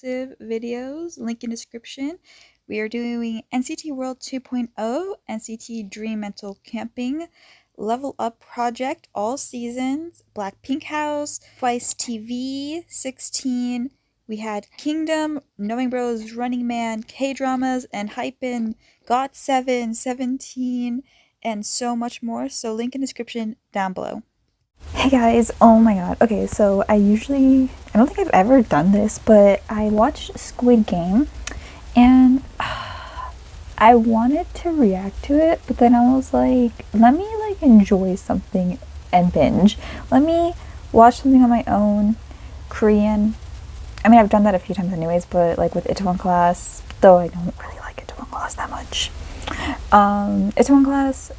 exclusive videos, link in description. We are doing NCT World 2.0, NCT Dream Mental Camping, Level Up Project, all seasons, Blackpink House, Twice TV, 16. We had Kingdom, Knowing Bros, Running Man, K-dramas, and Hypen, GOT7, 17, and so much more. So link in description down below. Hey guys, oh my god. Okay, so I don't think I've ever done this, but I watched Squid Game and I wanted to react to it, but then I was like, let me enjoy something and binge. Let me watch something on my own, Korean. I mean, I've done that a few times anyways, but like with Itaewon Class, though I don't really like Itaewon Class that much. Itaewon Class,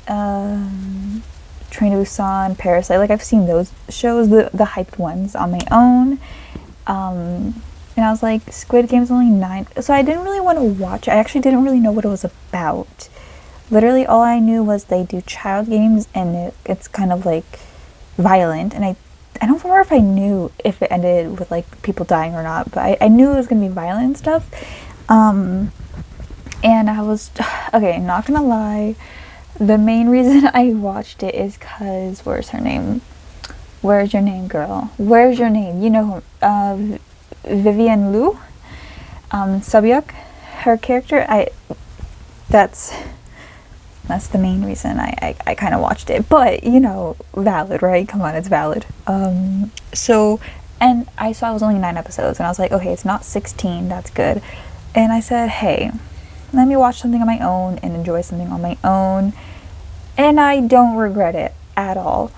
Train to Busan, Parasite, like I've seen those shows, the hyped ones on my own. And I was like, Squid Game's only 9, so I didn't really want to watch it. I actually didn't really know what it was about. Literally all I knew was they do child games and it's kind of like violent, and I don't remember if I knew if it ended with like people dying or not, but I knew it was gonna be violent and stuff. And I was, okay, not gonna lie, the main reason I watched it is because, where's her name? Where's your name, girl? Where's your name? You know who, Vivian Liu, Subyuk, her character, that's the main reason I kind of watched it. But, you know, valid, right? Come on, it's valid. So, and I saw it was only 9 episodes, and I was like, okay, it's not 16, that's good. And I said, hey, let me watch something on my own and enjoy something on my own. And I don't regret it at all.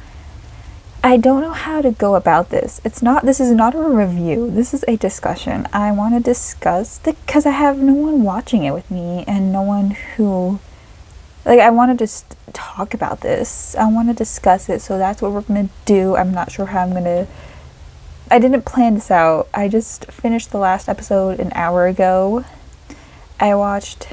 I don't know how to go about this. This is not a review. This is a discussion. I want to discuss because I have no one watching it with me and no one who, like, I want to just talk about this. I want to discuss it. So that's what we're going to do. I'm not sure how I didn't plan this out. I just finished the last episode an hour ago. I watched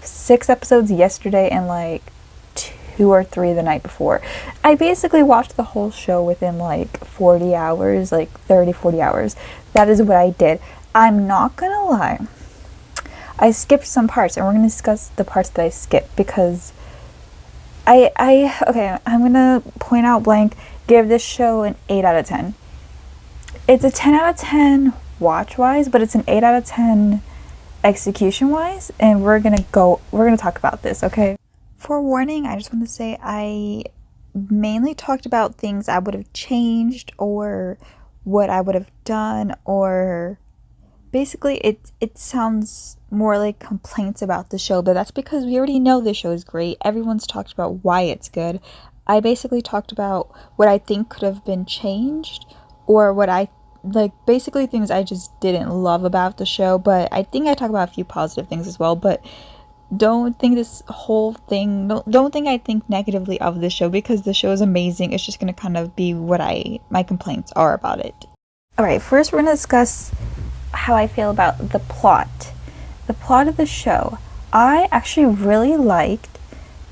6 episodes yesterday and like 2 or 3 the night before. I basically watched the whole show within like 40 hours, like 30, 40 hours. That is what I did. I'm not gonna lie. I skipped some parts, and we're gonna discuss the parts that I skipped because okay, I'm gonna point out blank, give this show an 8 out of 10. It's a 10 out of 10 watch-wise, but it's an 8 out of 10 execution-wise, and we're gonna talk about this, okay? Forewarning, I just want to say I mainly talked about things I would have changed or what I would have done, or basically it sounds more like complaints about the show, but that's because we already know the show is great. Everyone's talked about why it's good. I basically talked about what I think could have been changed, or what I like, basically things I just didn't love about the show, but I think I talk about a few positive things as well. But don't think this whole thing, don't think I think negatively of the show, because the show is amazing. It's just going to kind of be what my complaints are about it. Alright, first we're going to discuss how I feel about the plot. The plot of the show. I actually really liked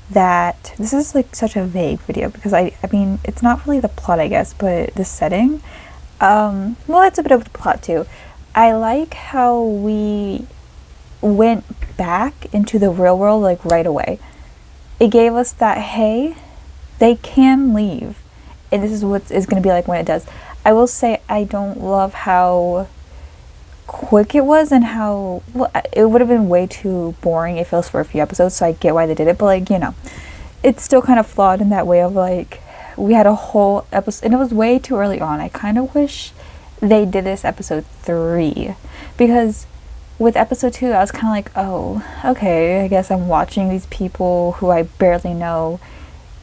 that. This is like such a vague video because I mean, it's not really the plot, I guess, but the setting. Well, it's a bit of the plot too. I like how we went back into the real world like right away. It gave us that, hey, they can leave, and this is what is going to be like when it does. I will say I don't love how quick it was, and how, well, it would have been way too boring if it was for a few episodes, so I get why they did it, but like, you know, it's still kind of flawed in that way of like, we had a whole episode and it was way too early on. I kind of wish they did this episode 3, because with episode 2 I was kind of like, oh, okay, I guess I'm watching these people who I barely know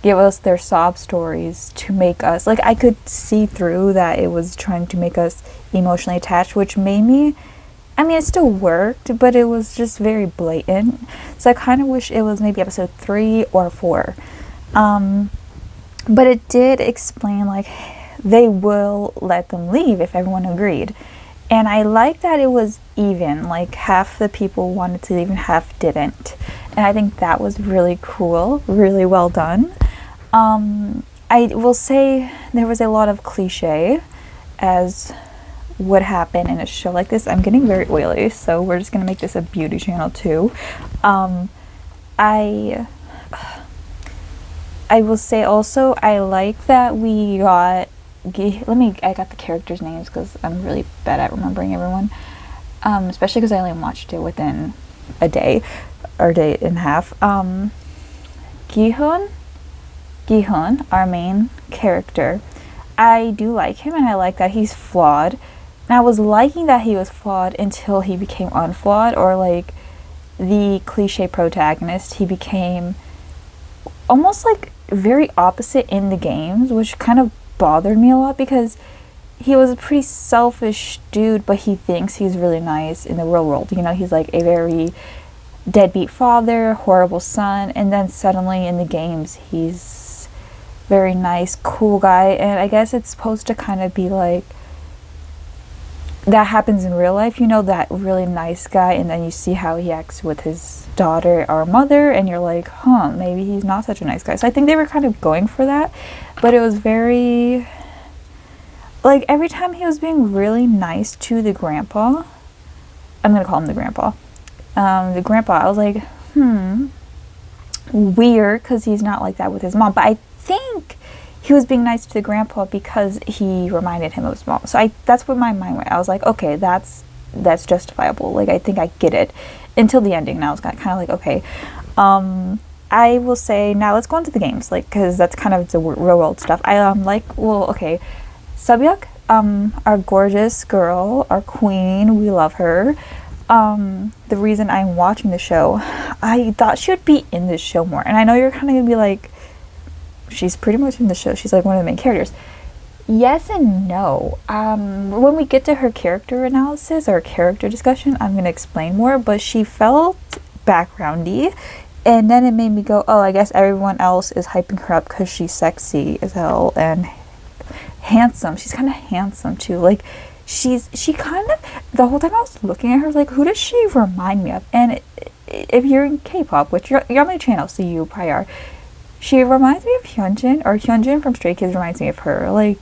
give us their sob stories to make us, like, I could see through that it was trying to make us emotionally attached, which made me, I mean, it still worked, but it was just very blatant. So I kind of wish it was maybe episode 3 or 4. But it did explain, like, they will let them leave if everyone agreed. And I like that it was even, like half the people wanted to leave and half didn't. And I think that was really cool, really well done. I will say there was a lot of cliche, as would happen in a show like this. I'm getting very oily, so we're just gonna make this a beauty channel too. I will say also, I like that we got, I got the characters' names because I'm really bad at remembering everyone. Especially because I only watched it within a day or day and a half. Gi-hun, our main character, I do like him, and I like that he's flawed. And I was liking that he was flawed until he became unflawed, or like the cliche protagonist. He became almost like very opposite in the games, which kind of bothered me a lot because he was a pretty selfish dude, but he thinks he's really nice in the real world. You know, he's like a very deadbeat father, horrible son, and then suddenly in the games he's very nice, cool guy. And I guess it's supposed to kind of be like that happens in real life, you know, that really nice guy, and then you see how he acts with his daughter or mother, and you're like, huh, maybe he's not such a nice guy. So I think they were kind of going for that, but it was very, like, every time he was being really nice to the grandpa, I'm gonna call him the grandpa, I was like, weird, because he's not like that with his mom. But I think he was being nice to the grandpa because he reminded him of his mom. So that's where my mind went. I was like, okay, that's justifiable. Like, I think I get it. Until the ending, and I was kind of like, okay. I will say, now let's go into the games, like, because that's kind of the real world stuff. Okay, Subyuk, our gorgeous girl, our queen, we love her. The reason I'm watching the show, I thought she would be in this show more. And I know you're kind of gonna be like, she's pretty much in the show. She's like one of the main characters. Yes and no. When we get to her character analysis or character discussion, I'm gonna explain more. But she felt backgroundy, and then it made me go, oh, I guess everyone else is hyping her up because she's sexy as hell and handsome. She's kind of handsome too. Like, she kind of, the whole time I was looking at her, like, who does she remind me of? And if you're in K-pop, which you're on my channel, so you probably are, she reminds me of Hyunjin from Stray Kids reminds me of her. Like,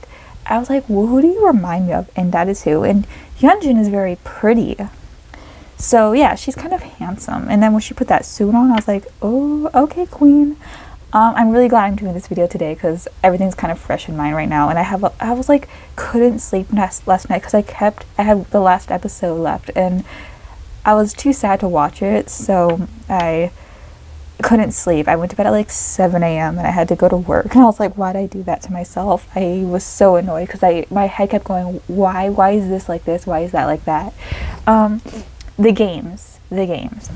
I was like, well, who do you remind me of? And that is who. And Hyunjin is very pretty. So yeah, she's kind of handsome. And then when she put that suit on, I was like, oh, okay, queen. I'm really glad I'm doing this video today because everything's kind of fresh in mind right now. And I was like, couldn't sleep last night because I had the last episode left and I was too sad to watch it. So I couldn't sleep. I went to bed at like 7 a.m. and I had to go to work. And I was like, why'd I do that to myself? I was so annoyed because my head kept going, why is this like this? Why is that like that? The games.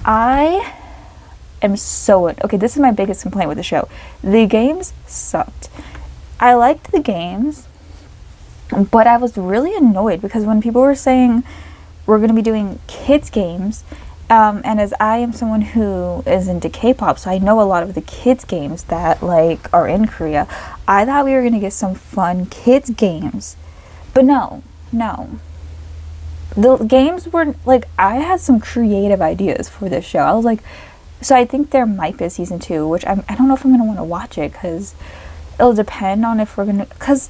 I am so, okay, this is my biggest complaint with the show. The games sucked. I liked the games, but I was really annoyed because when people were saying we're going to be doing kids games, and as I am someone who is into K-pop, so I know a lot of the kids games that like are in Korea, I thought we were going to get some fun kids games, but no. The games were like, I had some creative ideas for this show. I was like, so I think there might be a season 2, which I don't know if I'm going to want to watch it because it'll depend on if we're going to, because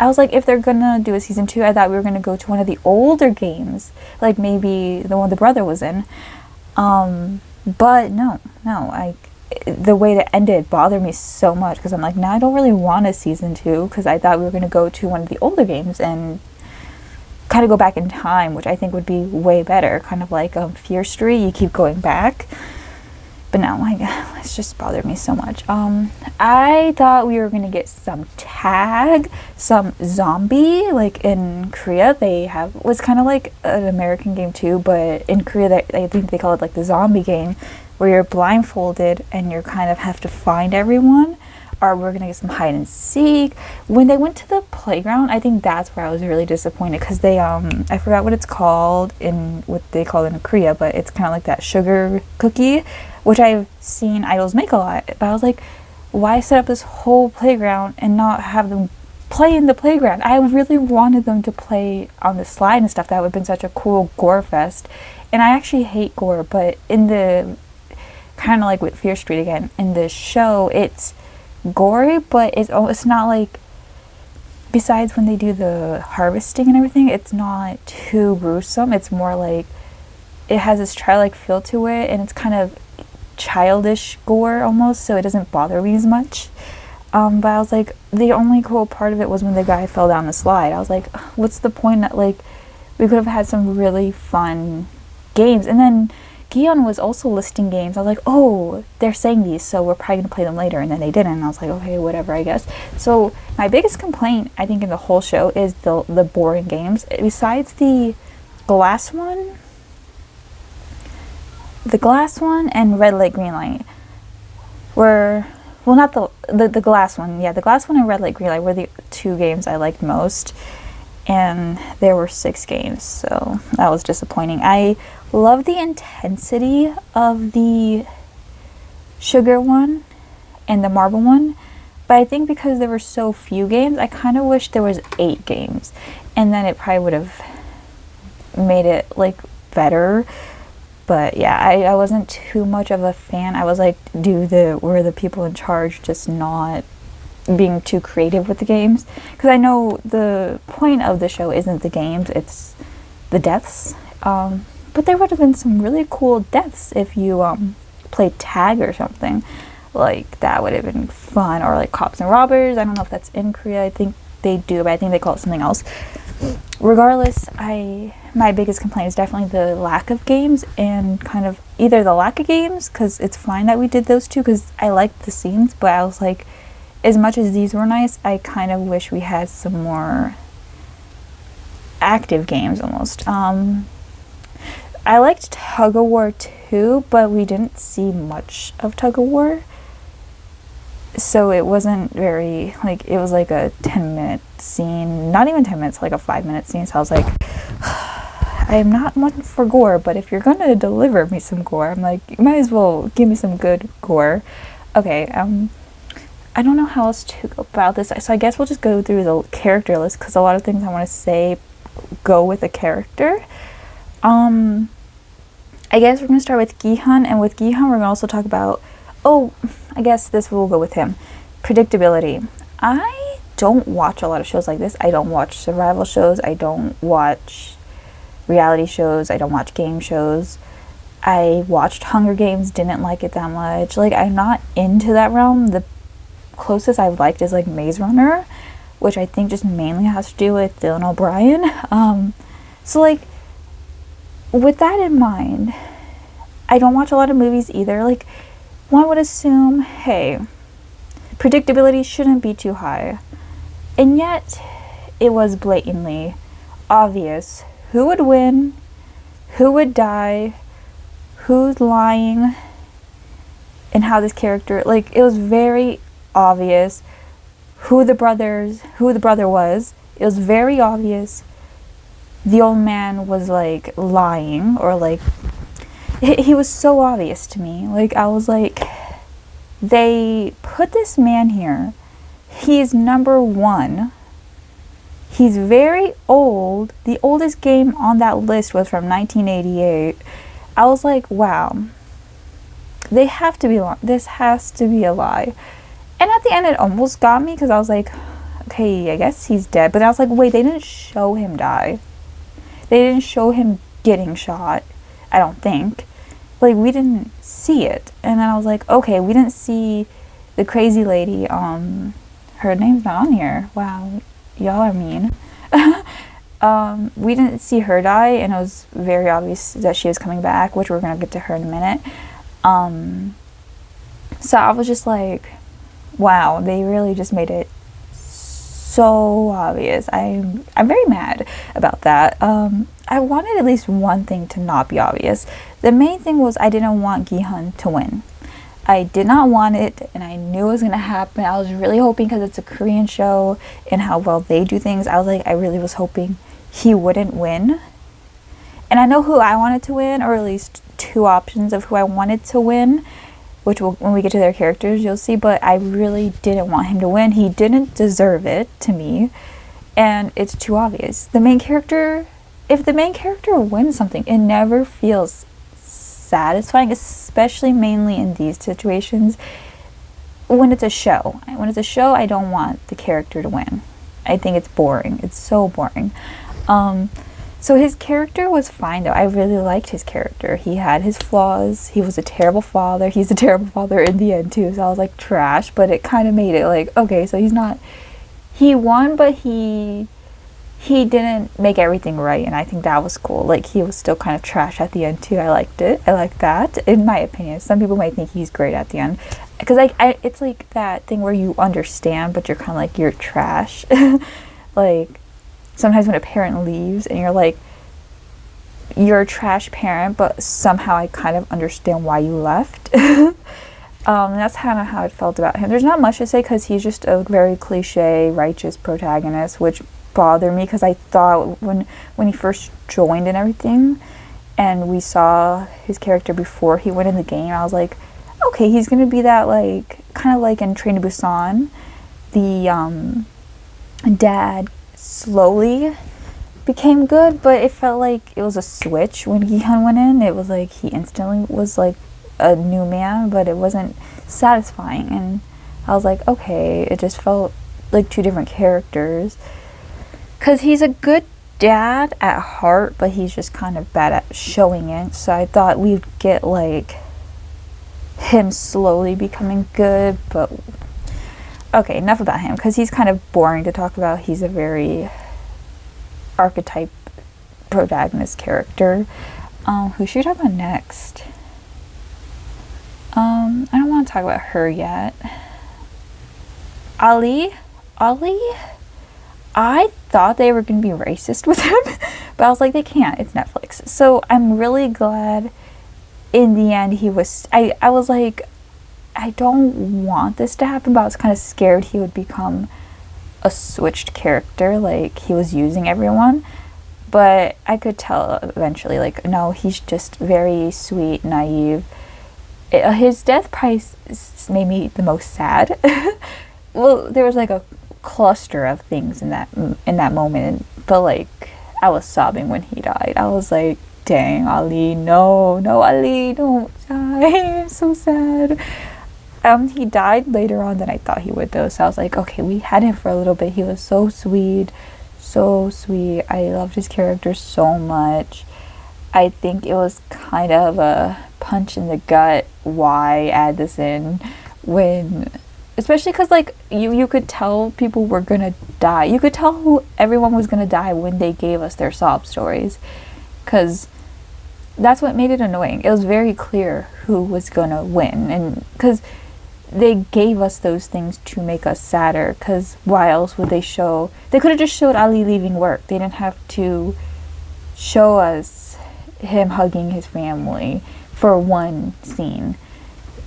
I was like, if they're going to do a season 2, I thought we were going to go to one of the older games, like maybe the one the brother was in. But no, the way that ended bothered me so much because I'm like, now I don't really want a season 2 because I thought we were going to go to one of the older games and kind of go back in time, which I think would be way better, kind of like Fear Street, you keep going back. But no, it's just bothered me so much. I thought we were gonna get some tag, some zombie, like in Korea they have, was kind of like an American game too, but in Korea I think they call it like the zombie game, where you're blindfolded and you kind of have to find everyone, or we're gonna get some hide and seek. When they went to the playground, I think that's where I was really disappointed because they I forgot what it's called in what they call it in Korea, but it's kind of like that sugar cookie, which I've seen idols make a lot. But I was like, why set up this whole playground and not have them play in the playground? I really wanted them to play on the slide and stuff. That would have been such a cool gore fest. And I actually hate gore, but in the kind of like with Fear Street again, in the show it's gory, but it's not like, besides when they do the harvesting and everything, it's not too gruesome. It's more like it has this childlike feel to it, and it's kind of childish gore almost, so it doesn't bother me as much. But I was like, the only cool part of it was when the guy fell down the slide. I was like, what's the point? That, like, we could have had some really fun games. And then Gion was also listing games. I was like, oh, they're saying these, so we're probably going to play them later. And then they didn't. And I was like, okay, whatever, I guess. So my biggest complaint, I think, in the whole show is the boring games. Besides the glass one and red light, green light were, well, not the glass one. Yeah, the glass one and red light, green light were the two games I liked most. And there were 6 games, so that was disappointing. I love the intensity of the sugar one and the marble one, but I think because there were so few games, I kind of wish there was 8 games, and then it probably would have made it like better. But yeah, I wasn't too much of a fan. I was like, were the people in charge just not being too creative with the games? Because I know the point of the show isn't the games, it's the deaths. But there would have been some really cool deaths if you played tag or something. Like, that would have been fun. Or like cops and robbers. I don't know if that's in Korea. I think they do, but I think they call it something else. Regardless, my biggest complaint is definitely the lack of games, and kind of either the lack of games, because it's fine that we did those two, because I liked the scenes, but I was like, as much as these were nice, I kind of wish we had some more active games almost. I liked Tug of War too, but we didn't see much of Tug of War. So it wasn't very, like, it was like a 10-minute scene, not even 10 minutes, like a 5-minute scene. So I was like, I am not one for gore, but if you're gonna deliver me some gore, I'm like, you might as well give me some good gore. Okay, I don't know how else to go about this, so I guess we'll just go through the character list, because a lot of things I want to say go with a character. I guess we're going to start with Gihan, and with Gihan we're going to also talk about, I guess this will go with him, predictability. I don't watch a lot of shows like this. I don't watch survival shows, I don't watch reality shows, I don't watch game shows. I watched Hunger Games, didn't like it that much. Like, I'm not into that realm. The closest I've liked is like Maze Runner, which I think just mainly has to do with Dylan O'Brien. So like, with that in mind, I don't watch a lot of movies either. Like, one would assume, hey, predictability shouldn't be too high, and yet it was blatantly obvious who would win, who would die, who's lying, and how this character, like, it was very obvious who the brother was. It was very obvious the old man was like lying, or like he was so obvious to me. Like, I was like, they put this man here, he's number 1, he's very old, the oldest game on that list was from 1988. I was like, wow, they have to be this has to be a lie. And at the end, it almost got me, because I was like, okay, I guess he's dead. But I was like, wait, they didn't show him die. They didn't show him getting shot, I don't think. Like, we didn't see it. And then I was like, okay, we didn't see the crazy lady. Her name's not on here. Wow, y'all are mean. We didn't see her die, and it was very obvious that she was coming back, which we're going to get to her in a minute. So I was just like, wow, they really just made it so obvious. I'm very mad about that. I wanted at least one thing to not be obvious. The main thing was I didn't want Gihan to win. I did not want it, and I knew it was going to happen. I was really hoping, because it's a Korean show and how well they do things, I was like, I really was hoping he wouldn't win. And I know who I wanted to win, or at least 2 options of who I wanted to win, which will, when we get to their characters, you'll see. But I really didn't want him to win. He didn't deserve it, to me, and it's too obvious. The main character, if the main character wins something, it never feels satisfying, especially mainly in these situations when it's a show. When it's a show, I don't want the character to win. I think it's boring. It's so boring. Um, so his character was fine though. I really liked his character. He had his flaws. He was a terrible father. He's a terrible father in the end too. So I was like trash, but it kind of made it like okay. So he's not. He won, but he didn't make everything right, and I think that was cool. Like he was still kind of trash at the end too. I liked it. I like that, in my opinion. Some people might think he's great at the end, because like it's like that thing where you understand, but you're kind of like you're trash. Like sometimes when a parent leaves, and you're like you're a trash parent, but somehow I kind of understand why you left. That's kind of how I felt about him. There's not much to say because he's just a very cliche, righteous protagonist, which bothered me because I thought when he first joined and everything, and we saw his character before he went in the game, I was like, okay, he's gonna be that like kind of like in Train to Busan, the dad slowly became good, but it felt like it was a switch when Gi-hun went in. It was like he instantly was like a new man, but it wasn't satisfying, and I was like, okay, it just felt like two different characters. Because he's a good dad at heart, but he's just kind of bad at showing it. So I thought we'd get like him slowly becoming good, but okay, enough about him because he's kind of boring to talk about. He's a very archetype protagonist character. Who should we talk about next? I don't want to talk about her yet. Ali, I thought they were going to be racist with him, but I was like, they can't. It's Netflix. So I'm really glad in the end he was. I was like, I don't want this to happen, but I was kind of scared he would become a switched character, like he was using everyone. But I could tell eventually, like, no, he's just very sweet, naive. His death price made me the most sad. Well, there was like a cluster of things in that moment, but like I was sobbing when he died. I was like, dang, Ali, no, Ali, don't die. I'm so sad. He died later on than I thought he would though, so I was like, okay, we had him for a little bit. He was so sweet. I loved his character so much. I think it was kind of a punch in the gut why add this in when, especially because like you could tell people were gonna die. You could tell who everyone was gonna die when they gave us their sob stories, because that's what made it annoying. It was very clear who was gonna win, and because they gave us those things to make us sadder, because why else would they show? They could have just showed Ali leaving work. They didn't have to show us him hugging his family for one scene.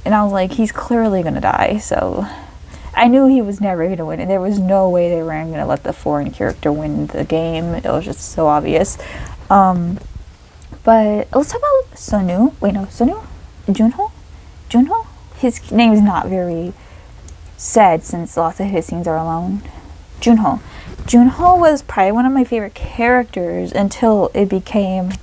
And I was like, he's clearly gonna die. So I knew he was never gonna win, and there was no way they weren't gonna let the foreign character win the game. It was just so obvious. But let's talk about Sonu. Wait, no, Sonu? Junho? His name is not very said since lots of his scenes are alone. Junho was probably one of my favorite characters until it became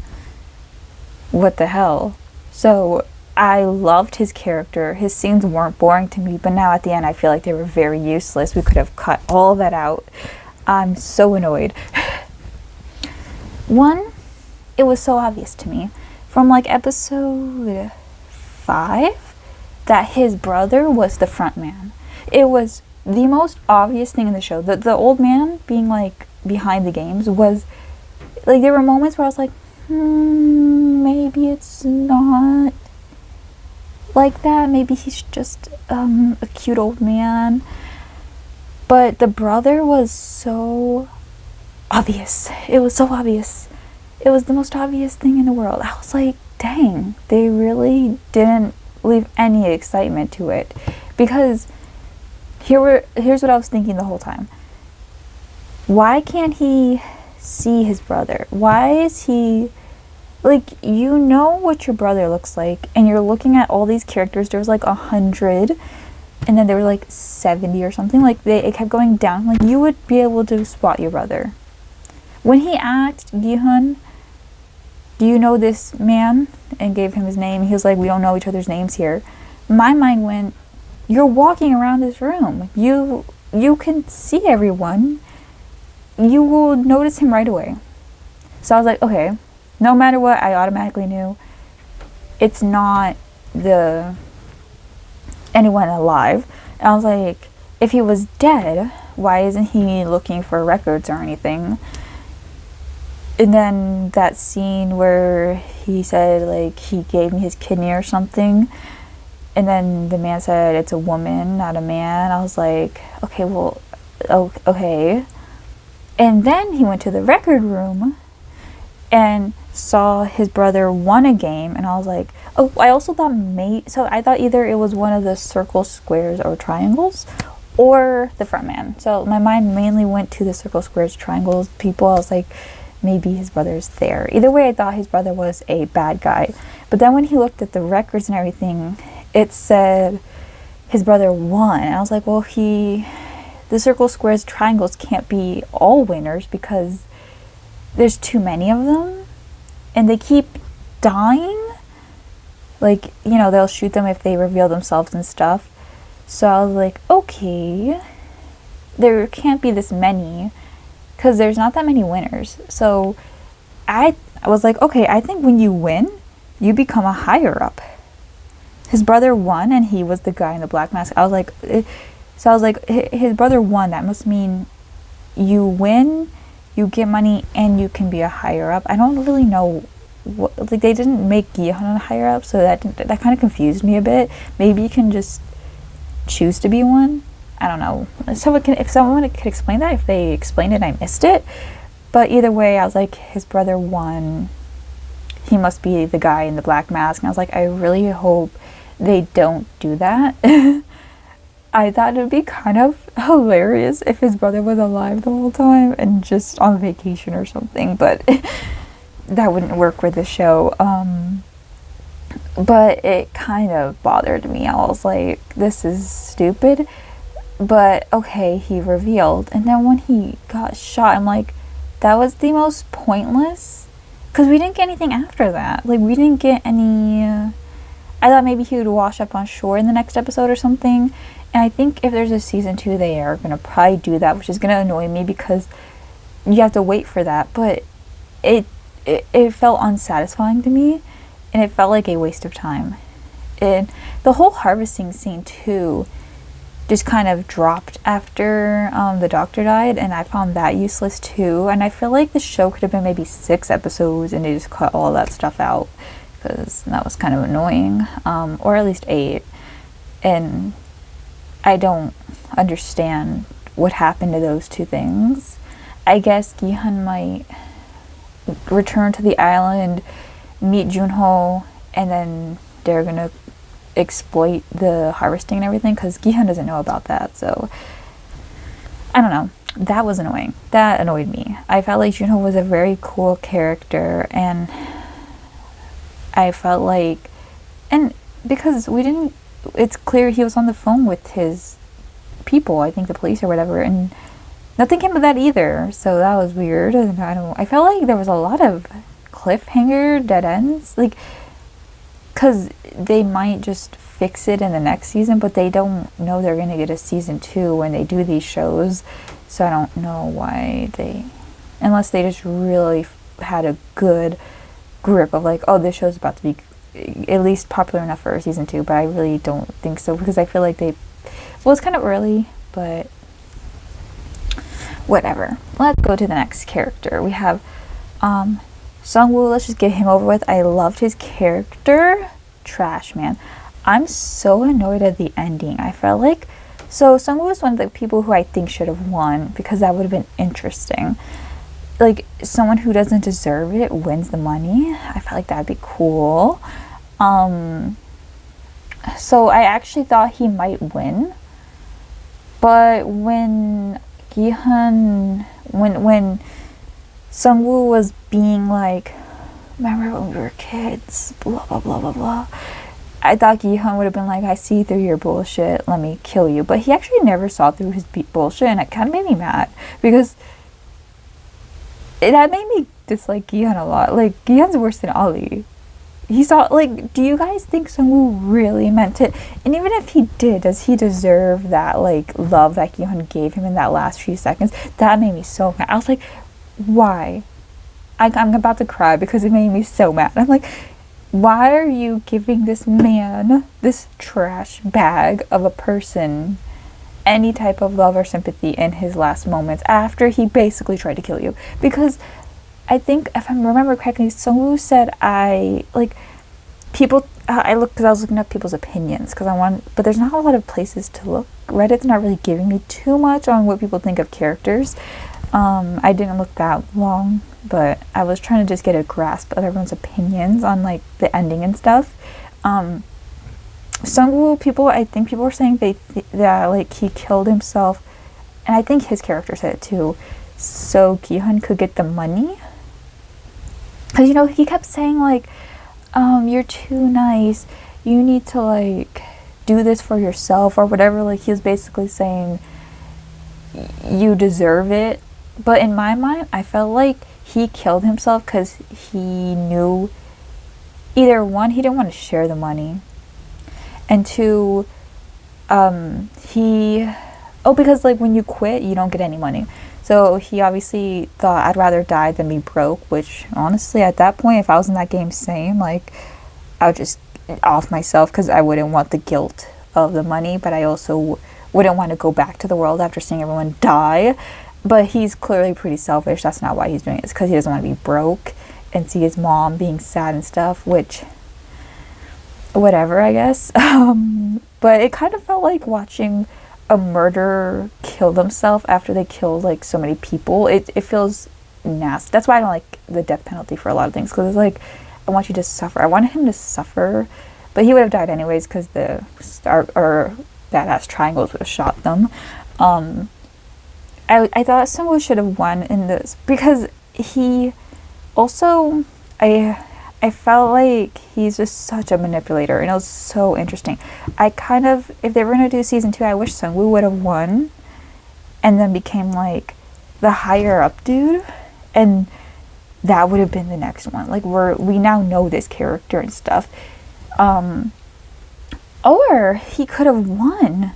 what the hell. So I loved his character. His scenes weren't boring to me, but now at the end I feel like they were very useless. We could have cut all that out. I'm so annoyed. One, it was so obvious to me from like episode 5 that his brother was the front man. It was the most obvious thing in the show. The old man being like behind the games was like, there were moments where I was like, maybe it's not like that. Maybe he's just a cute old man. But the brother was so obvious. It was so obvious. It was the most obvious thing in the world. I was like, dang, they really didn't leave any excitement to it. Because here's what I was thinking the whole time. Why can't he see his brother? Why is he like, you know what your brother looks like, and you're looking at all these characters. There was like 100, and then there were like 70 or something. Like it kept going down. Like you would be able to spot your brother. When he asked Gi-hun, do you know this man, and gave him his name, he was like, we don't know each other's names here. My mind went, you're walking around this room. You can see everyone. you will notice him right away. So I was like, okay, no matter what, I automatically knew it's not the anyone alive. And I was like, if he was dead, why isn't he looking for records or anything? And then that scene where he said, like, he gave me his kidney or something, and then the man said it's a woman, not a man. I was like, okay, well, okay. And then he went to the record room and saw his brother won a game, and I was like, oh, I also thought I thought either it was one of the circles, squares, or triangles, or the front man. So my mind mainly went to the circle, squares, triangles people. I was like, maybe his brother's there. Either way, I thought his brother was a bad guy. But then when he looked at the records and everything, it said his brother won. And I was like, well, the circle, squares, triangles can't be all winners because there's too many of them and they keep dying. Like, they'll shoot them if they reveal themselves and stuff. So I was like, okay, there can't be this many because there's not that many winners. So I was like, okay, I think when you win, you become a higher up. His brother won and he was the guy in the black mask. I was like, his brother won. That must mean you win, you get money, and you can be a higher up. I don't really know what, like, they didn't make Gihan a higher up, so that kind of confused me a bit. Maybe you can just choose to be one. I don't know. If someone could explain that. If they explained it, I missed it. But either way, I was like, his brother won. He must be the guy in the black mask. And I was like, I really hope they don't do that. I thought it would be kind of hilarious if his brother was alive the whole time and just on vacation or something, but that wouldn't work with the show. But it kind of bothered me. I was like, this is stupid. But okay, he revealed. And then when he got shot, I'm like, that was the most pointless. Because we didn't get anything after that. Like, we didn't get any... I thought maybe he would wash up on shore in the next episode or something. And I think if there's a season 2, they are going to probably do that, which is going to annoy me because you have to wait for that. But it felt unsatisfying to me, and it felt like a waste of time. And the whole harvesting scene, too, just kind of dropped after the doctor died, and I found that useless, too. And I feel like the show could have been maybe 6 episodes, and they just cut all that stuff out, because that was kind of annoying. Or at least 8. And I don't understand what happened to those 2 things. I guess Gihan might return to the island, meet Junho, and then they're gonna exploit the harvesting and everything, because Gihan doesn't know about that. So I don't know. That was annoying. That annoyed me. I felt like Junho was a very cool character, and I felt like, and because we didn't, it's clear he was on the phone with his people, I think the police or whatever, and nothing came of that either. So that was weird. And I felt like there was a lot of cliffhanger dead ends, like, because they might just fix it in the next season, but they don't know they're gonna get a season 2 when they do these shows. So I don't know why unless they just really had a good grip of like, oh, this show's about to be at least popular enough for season 2, but I really don't think so, because I feel like it's kind of early, but whatever. Let's go to the next character. We have Sungwoo. Let's just get him over with. I loved his character. Trash, man. I'm so annoyed at the ending. I felt like, so Sungwoo is one of the people who I think should have won, because that would have been interesting. Like, someone who doesn't deserve it wins the money. I felt like that'd be cool. So I actually thought he might win, but when when Sungwoo was being like, remember when we were kids, blah blah blah blah blah, I thought Gihan would have been like, I see through your bullshit, let me kill you. But he actually never saw through his bullshit, and it kind of made me mad, because that made me dislike Gihan a lot. Like, Gihan's worse than Ali. he saw, like, do you guys think Sungwoo really meant it? And even if he did, does he deserve that, like, love that Gi-hun gave him in that last few seconds? That made me so mad. I was like, why? I'm about to cry because it made me so mad. I'm like, why are you giving this man, this trash bag of a person, any type of love or sympathy in his last moments after he basically tried to kill you? Because I think, if I remember correctly, Sungwoo said, people, I looked, because I was looking up people's opinions, but there's not a lot of places to look. Reddit's not really giving me too much on what people think of characters. I didn't look that long, but I was trying to just get a grasp of everyone's opinions on, like, the ending and stuff. Sungwoo, I think people were saying that, like, he killed himself, and I think his character said it too, so Gi-hun could get the money. Because, he kept saying, like, you're too nice, you need to, like, do this for yourself, or whatever. Like, he was basically saying, you deserve it. But in my mind, I felt like he killed himself because he knew, either one, he didn't want to share the money, and two, because, like, when you quit, you don't get any money. So he obviously thought, I'd rather die than be broke, which, honestly, at that point, if I was in that game, same, like, I would just off myself, because I wouldn't want the guilt of the money, but I also wouldn't want to go back to the world after seeing everyone die. But he's clearly pretty selfish. That's not why he's doing it. It's because he doesn't want to be broke and see his mom being sad and stuff, which, whatever, I guess. But it kind of felt like watching a murderer kill themselves after they killed, like, so many people. It feels nasty. That's why I don't like the death penalty for a lot of things, because it's like, I want you to suffer. I wanted him to suffer, but he would have died anyways, because the badass triangles would have shot them. I thought Sungwoo should have won in this, because he also, I felt like he's just such a manipulator, and it was so interesting. If they were going to do season 2, I wish Sungwoo would have won and then became, like, the higher up dude, and that would have been the next one. Like, we now know this character and stuff. Or he could have won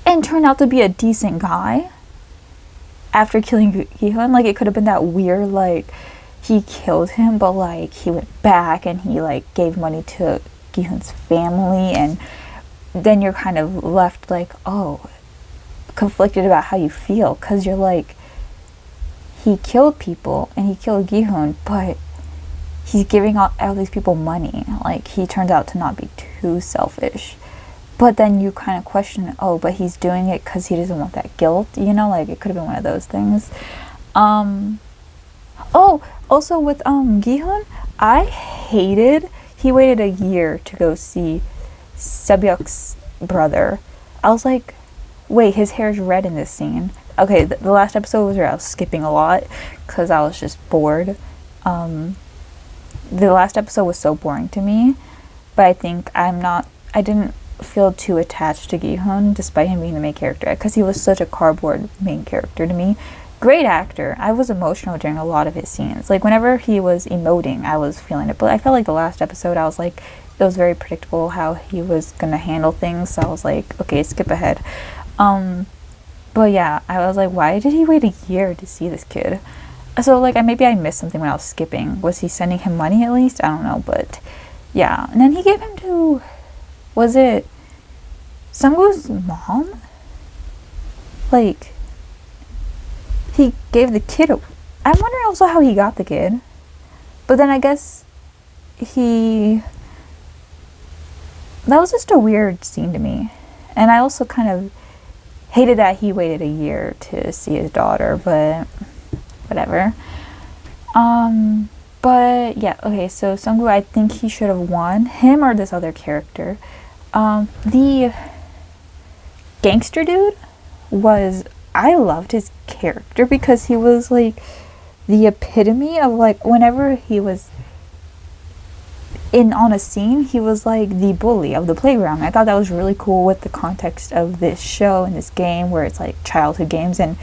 and turned out to be a decent guy after killing Gi-hun. Like, it could have been that weird, like, he killed him, but, like, he went back and he, like, gave money to Gi-hun's family, and then you're kind of left, like, oh, conflicted about how you feel, because you're like, he killed people and he killed Gi-hun, but he's giving all these people money. Like, he turns out to not be too selfish. But then you kind of question, oh, but he's doing it because he doesn't want that guilt, like, it could have been one of those things. Also with Gi-hun, I hated, he waited a year to go see Sebyuk's brother. I was like, wait, his hair's red in this scene. Okay, the last episode was where I was skipping a lot because I was just bored. The last episode was so boring to me, but I think I didn't feel too attached to Gi-hun despite him being the main character, because he was such a cardboard main character to me. Great actor. I was emotional during a lot of his scenes. Like, whenever he was emoting, I was feeling it, but I felt like the last episode, I was like, it was very predictable how he was gonna handle things, so I was like, okay, skip ahead. But yeah, I was like, why did he wait a year to see this kid? So, like, maybe I missed something when I was skipping. Was he sending him money at least? I don't know, but yeah. And then he gave him to, was it Sungwoo's mom? Like, he gave the kid I'm wondering also how he got the kid. But then I guess that was just a weird scene to me. And I also kind of hated that he waited a year to see his daughter, but whatever. But yeah, okay, so Sungwoo, I think he should have won. Him or this other character. The gangster dude I loved his character because he was, like, the epitome of, like, whenever he was on a scene, he was, like, the bully of the playground. I thought that was really cool with the context of this show and this game, where it's, like, childhood games, and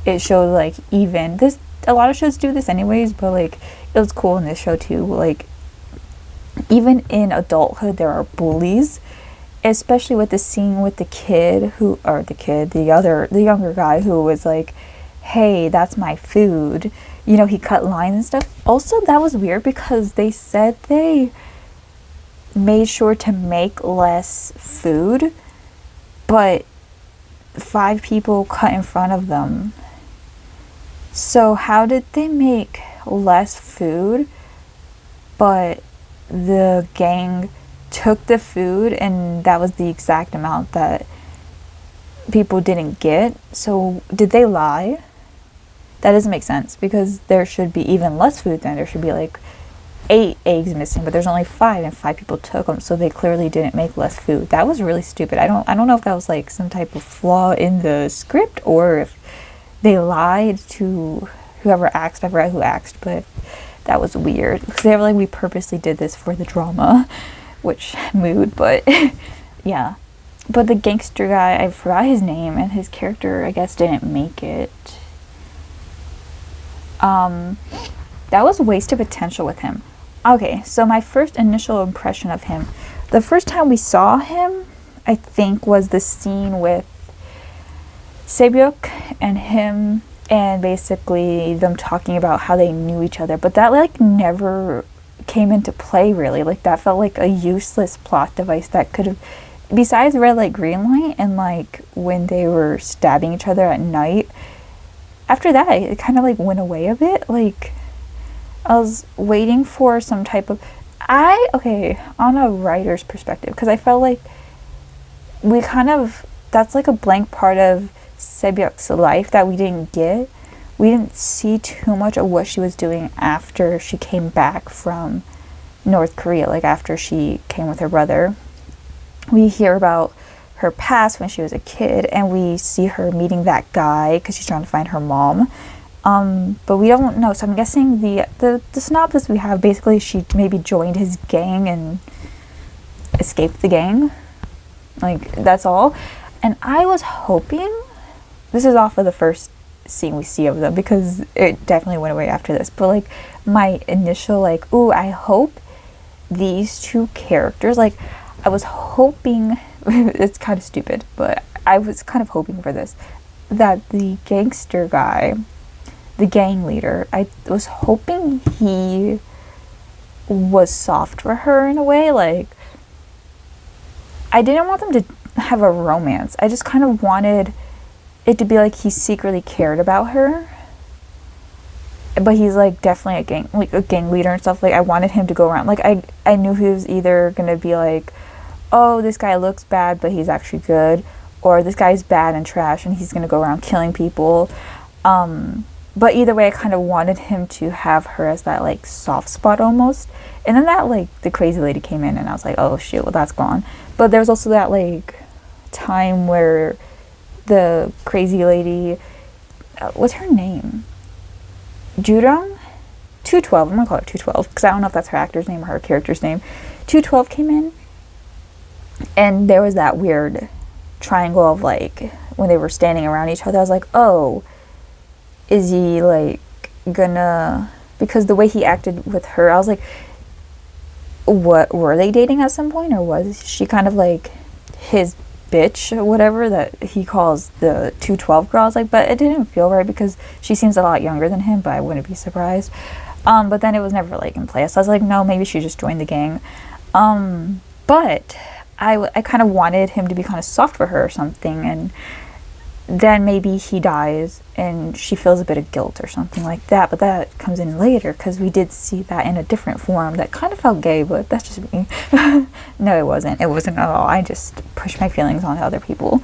it showed, like, a lot of shows do this anyways, but, like, it was cool in this show too. Like, even in adulthood there are bullies, especially with the scene with the kid who, or the kid, the younger guy who was like, hey, that's my food, you know, he cut lines and stuff. Also, that was weird because they said they made sure to make less food, but 5 people cut in front of them. So how did they make less food, but the gang took the food and that was the exact amount that people didn't get? So did they lie? That doesn't make sense because there should be even less food then. There should be like 8 eggs missing, but there's only 5 and 5 people took them, so they clearly didn't make less food. That was really stupid. I don't know if that was like some type of flaw in the script or if they lied to whoever asked. I forgot who asked, but that was weird because they were like, we purposely did this for the drama, which mood, but yeah. But the gangster guy, I forgot his name, and his character, I guess, didn't make it. That was wasted potential with him. Okay, so my first initial impression of him, the first time we saw him, I think, was the scene with Sebyuk and him, and basically them talking about how they knew each other. But that like never came into play really. Like that felt like a useless plot device that could have, besides red light, green light, and like when they were stabbing each other at night. After that, it kind of like went away a bit. Like I was waiting for some type of, okay, on a writer's perspective, because I felt like we kind of, that's like a blank part of Sebyuk's life that we didn't get. We didn't see too much of what she was doing after she came back from North Korea, like after she came with her brother. We hear about her past when she was a kid, and we see her meeting that guy because she's trying to find her mom. But we don't know, so I'm guessing the synopsis we have, basically she maybe joined his gang and escaped the gang. Like, that's all. And I was hoping, this is off of the first scene we see of them, because it definitely went away after this, but like my initial like, ooh, I hope these two characters, like I was hoping, it's kind of stupid, but I was kind of hoping for this, that the gangster guy, the gang leader, I was hoping he was soft for her in a way. Like, I didn't want them to have a romance. I just kind of wanted it to be like he secretly cared about her, but he's like definitely a gang leader and stuff. Like, I wanted him to go around, like I knew he was either gonna be like, oh, this guy looks bad but he's actually good, or this guy's bad and trash and he's gonna go around killing people. But either way, I kind of wanted him to have her as that like soft spot almost. And then that like the crazy lady came in and I was like, oh shit, well that's gone. But there was also that like time where the crazy lady, what's her name? Jurong? 212, I'm gonna call her 212 because I don't know if that's her actor's name or her character's name. 212 came in, and there was that weird triangle of like when they were standing around each other. I was like, oh, is he like gonna, because the way he acted with her, I was like, what, were they dating at some point, or was she kind of like his bitch or whatever that he calls the 212 girl? I was like, but it didn't feel right because she seems a lot younger than him, but I wouldn't be surprised. But then it was never like in play, so I was like, no, maybe she just joined the gang. But I kind of wanted him to be kind of soft for her or something, and then maybe he dies and she feels a bit of guilt or something like that, but that comes in later because we did see that in a different form that kind of felt gay, but that's just me. No, it wasn't at all. I just pushed my feelings on other people.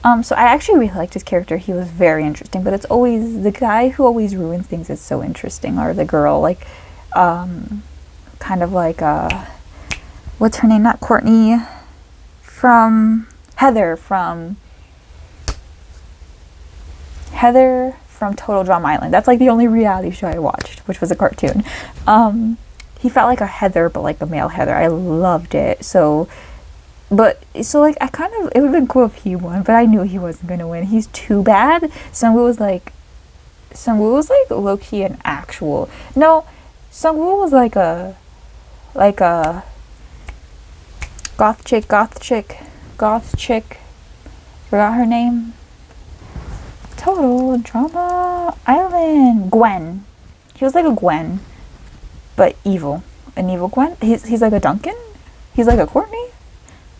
So I actually really liked his character. He was very interesting, but it's always the guy who always ruins things is so interesting, or the girl, like kind of like what's her name, not Courtney, from Heather from Total Drama Island. That's like the only reality show I watched, which was a cartoon. He felt like a Heather, but like a male Heather. I loved it. So like I kind of, it would have been cool if he won, but I knew he wasn't gonna win. He's too bad. Sungwoo was like low-key an actual, no, Sungwoo was like a goth chick. Forgot her name. Total Drama Island. Gwen. He was like a Gwen, but evil. An evil Gwen. He's like a Duncan. He's like a Courtney.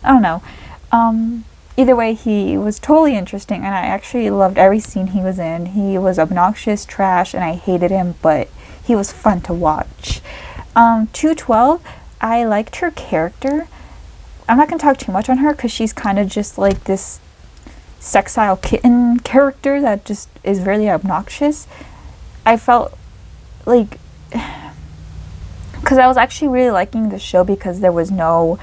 I don't know. Either way, he was totally interesting, and I actually loved every scene he was in. He was obnoxious, trash, and I hated him, but he was fun to watch. 212, I liked her character. I'm not going to talk too much on her because she's kind of just like this sexile kitten character that just is really obnoxious. I felt like, because I was actually really liking the show because there was no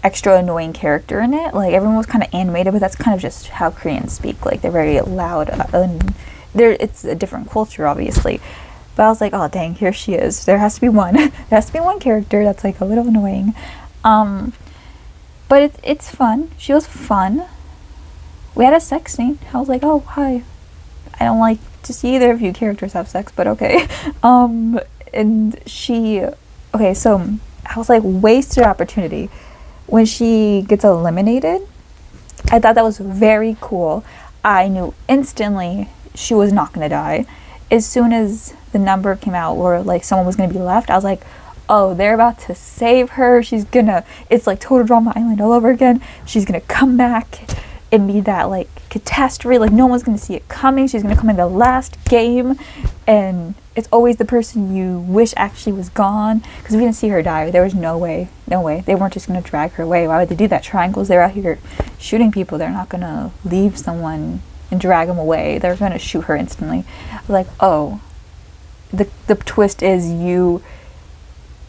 extra annoying character in it. Like, everyone was kind of animated, but that's kind of just how Koreans speak. Like, they're very loud, and it's a different culture, obviously. But I was like, oh dang, here she is. There has to be one. There has to be one character that's like a little annoying. But it's fun. She was fun. We had a sex scene. I was like, oh hi. I don't like to see either of you characters have sex, but okay. And okay, so I was like, wasted opportunity. When she gets eliminated, I thought that was very cool. I knew instantly she was not going to die. As soon as the number came out where like someone was going to be left, I was like, oh, they're about to save her. It's like Total Drama Island all over again. She's going to come back and be that like catastrophe. Like, no one's going to see it coming. She's going to come in the last game, and it's always the person you wish actually was gone, because we didn't see her die. There was no way. They weren't just going to drag her away. Why would they do that? Triangles, they're out here shooting people. They're not going to leave someone and drag them away. They're going to shoot her instantly. Like, oh, the twist is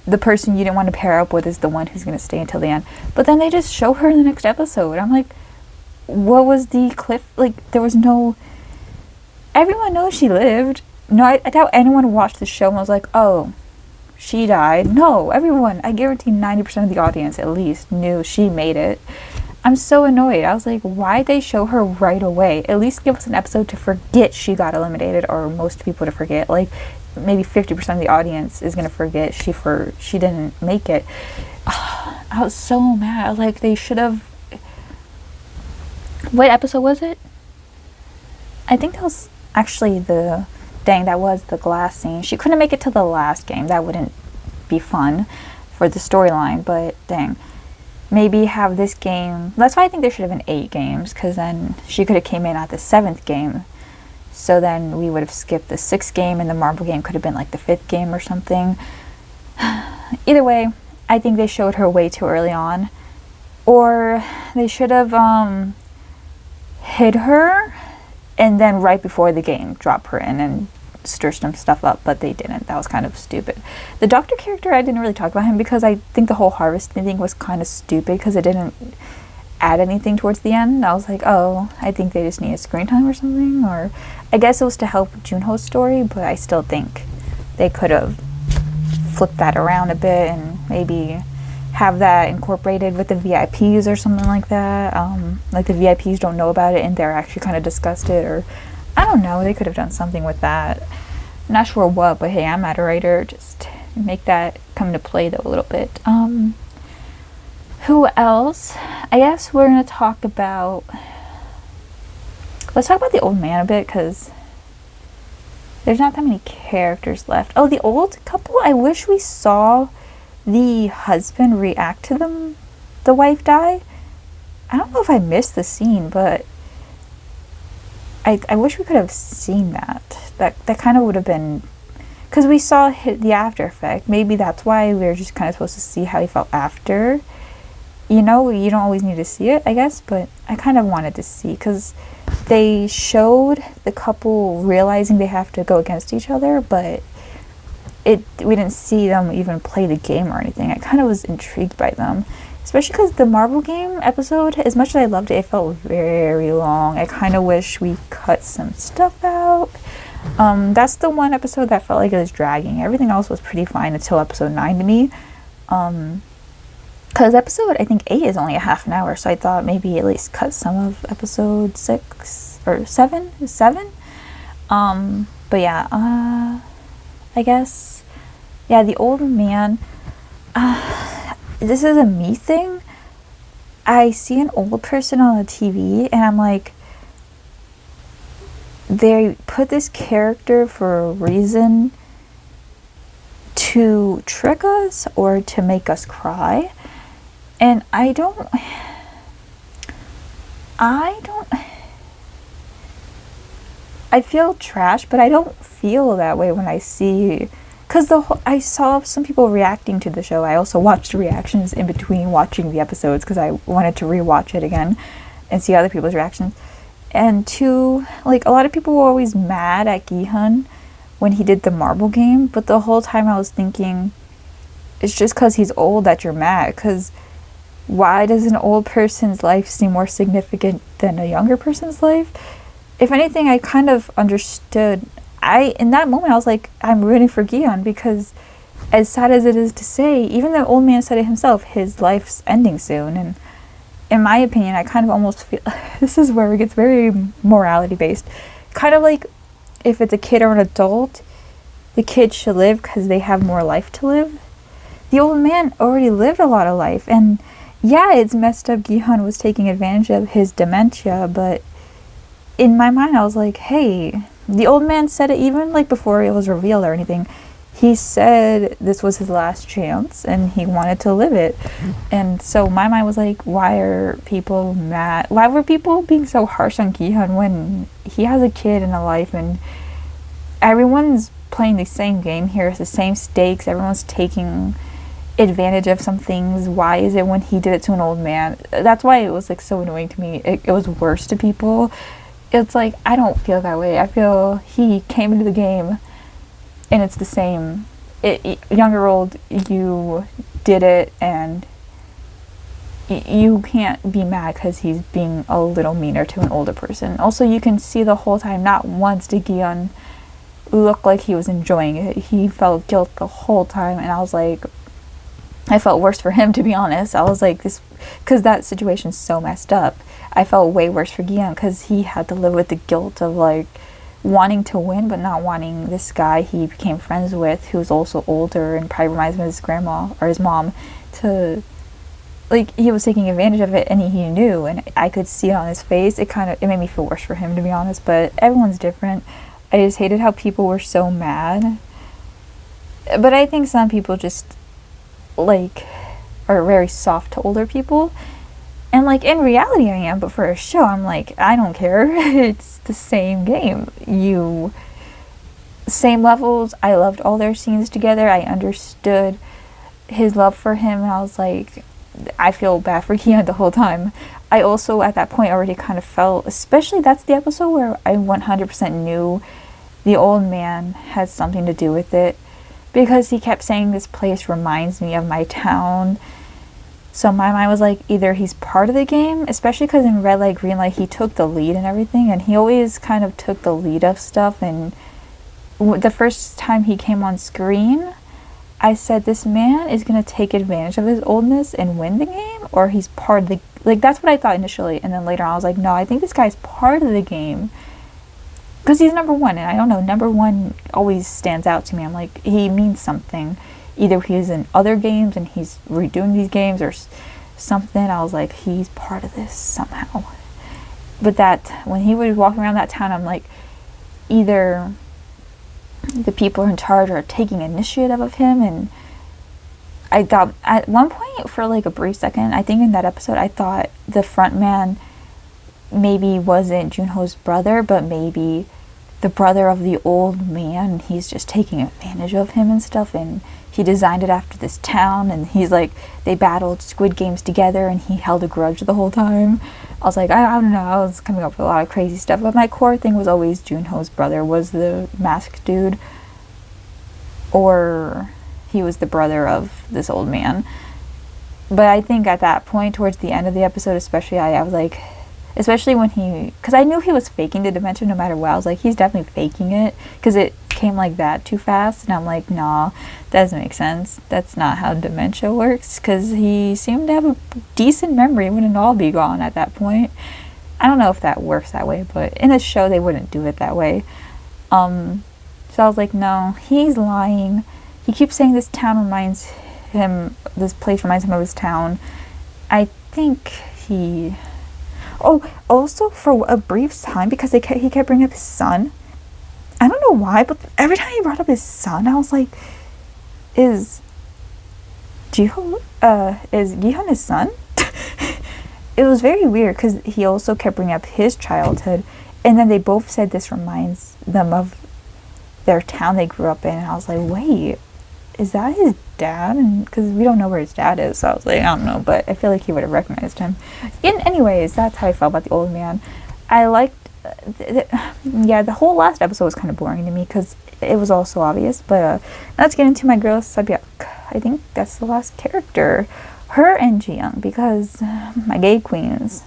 the person you didn't want to pair up with is the one who's going to stay until the end. But then they just show her in the next episode. I'm like, what was the cliff? Like, there was no... Everyone knows she lived. No, I doubt anyone watched the show and was like, oh, she died. No, everyone, I guarantee 90% of the audience at least knew she made it. I'm so annoyed. I was like, why'd they show her right away? At least give us an episode to forget she got eliminated, or most people to forget. Like, maybe 50% of the audience is going to forget she didn't make it. I was so mad. I was like, they should have... What episode was it? I think that was actually that was the glass scene. She couldn't make it to the last game. That wouldn't be fun for the storyline, but dang. Maybe have this game... That's why I think there should have been 8 games, because then she could have came in at the 7th game. So then we would have skipped the 6th game, and the marble game could have been like the 5th game or something. Either way, I think they showed her way too early on. Or they should have hid her, and then right before the game, drop her in and stir some stuff up, but they didn't. That was kind of stupid. The doctor character, I didn't really talk about him because I think the whole harvesting thing was kind of stupid because it didn't add anything towards the end. I was like, oh, I think they just needed screen time or something, or I guess it was to help Junho's story, but I still think they could have flipped that around a bit and maybe have that incorporated with the VIPs or something like that. Like the VIPs don't know about it and they're actually kind of disgusted, or I don't know, they could have done something with that. I'm not sure what, but hey, I'm not a writer. Just make that come into play though a little bit. Who else? I guess we're gonna talk about... Let's talk about the old man a bit, because there's not that many characters left. Oh, the old couple? I wish we saw the husband react to the wife die. I don't know if I missed the scene, but I wish we could have seen that. That kind of would have been... Because we saw the after effect. Maybe that's why we were just kind of supposed to see how he felt after. You know, you don't always need to see it, I guess, but I kind of wanted to see, because they showed the couple realizing they have to go against each other, but we didn't see them even play the game or anything. I kind of was intrigued by them, especially because the marble game episode, as much as I loved it, it felt very long. I kind of wish we cut some stuff out. That's the one episode that felt like it was dragging. Everything else was pretty fine until episode 9 to me. Because episode, I think, 8 is only a half an hour, so I thought maybe at least cut some of episode 6 or 7. 7? But yeah, I guess, yeah, the old man, this is a me thing, I see an old person on the TV and I'm like, they put this character for a reason to trick us or to make us cry. And I don't I feel trash, but I don't feel that way when I see, because I saw some people reacting to the show. I also watched reactions in between watching the episodes because I wanted to rewatch it again and see other people's reactions. And like, a lot of people were always mad at Gi-hun when he did the marble game, but the whole time I was thinking, it's just because he's old that you're mad. Because why does an old person's life seem more significant than a younger person's life? If anything, I kind of understood. In that moment, I was like, I'm rooting for Gi-hun, because as sad as it is to say, even the old man said it himself, his life's ending soon. And in my opinion, I kind of almost feel, this is where it gets very morality based. Kind of like, if it's a kid or an adult, the kid should live because they have more life to live. The old man already lived a lot of life, and yeah, it's messed up Gi-hun was taking advantage of his dementia, but in my mind I was like, hey, the old man said it even like before it was revealed or anything. He said this was his last chance and he wanted to live it. And so my mind was like, why are people mad? Why were people being so harsh on Gi-hun when he has a kid and a life, and everyone's playing the same game here? It's the same stakes. Everyone's taking advantage of some things. Why is it when he did it to an old man? That's why it was like so annoying to me. It was worse to people. It's like, I don't feel that way. I feel he came into the game and it's the same. Young or old, you did it, and you can't be mad because he's being a little meaner to an older person. Also, you can see the whole time, not once did Gi-hun look like he was enjoying it. He felt guilt the whole time, and I was like, I felt worse for him, to be honest. I was like, this, because that situation's so messed up. I felt way worse for Gi-hun because he had to live with the guilt of like wanting to win but not wanting this guy he became friends with, who's also older and probably reminds him of his grandma or his mom, to, like, he was taking advantage of it, and he knew, and I could see it on his face. It made me feel worse for him, to be honest, but everyone's different. I just hated how people were so mad. But I think some people just like are very soft to older people, and like in reality I am, but for a show I'm like, I don't care. It's the same game. Same levels. I loved all their scenes together. I understood his love for him, and I was like, I feel bad for Gi-hun the whole time. I also at that point already kind of felt, especially that's the episode where I 100% knew the old man had something to do with it, because he kept saying this place reminds me of my town. So my mind was like, either he's part of the game, especially because in Red Light, Green Light, he took the lead and everything, and he always kind of took the lead of stuff. And the first time he came on screen, I said, this man is going to take advantage of his oldness and win the game, or he's part of the, like, that's what I thought initially. And then later on I was like, no, I think this guy's part of the game, because he's number one, and I don't know, number one always stands out to me. I'm like, he means something. Either he's in other games and he's redoing these games or something. I was like, he's part of this somehow. But that, when he was walking around that town, I'm like, either the people in charge are taking initiative of him. And I thought at one point, for like a brief second, I think in that episode, I thought the front man maybe wasn't Junho's brother, but maybe the brother of the old man. He's just taking advantage of him and stuff, and he designed it after this town, and he's like, they battled Squid Games together, and he held a grudge the whole time. I was like, I don't know, I was coming up with a lot of crazy stuff, but my core thing was always Junho's brother was the masked dude, or he was the brother of this old man. But I think at that point, towards the end of the episode especially, I was like, especially when because I knew he was faking the dementia no matter what. I was like, he's definitely faking it, because it came like that too fast, and I'm like, nah, that doesn't make sense. That's not how dementia works, because he seemed to have a decent memory. It wouldn't all be gone at that point. I don't know if that works that way, but in the show they wouldn't do it that way. So I was like, no, he's lying. He keeps saying this place reminds him of his town. I think he. Oh, also for a brief time, because he kept bringing up his son. I don't know why, but every time he brought up his son, I was like, is Gihan his son? It was very weird because he also kept bringing up his childhood, and then they both said this reminds them of their town they grew up in. And I was like, wait, is that his dad? And because we don't know where his dad is, so I was like, I don't know, but I feel like he would have recognized him. Anyways, that's how I felt about the old man. I liked, the whole last episode was kind of boring to me because it was all so obvious. But let's get into my girl Sabyuk. I think that's the last character. Her and Jiyoung, because my gay queens,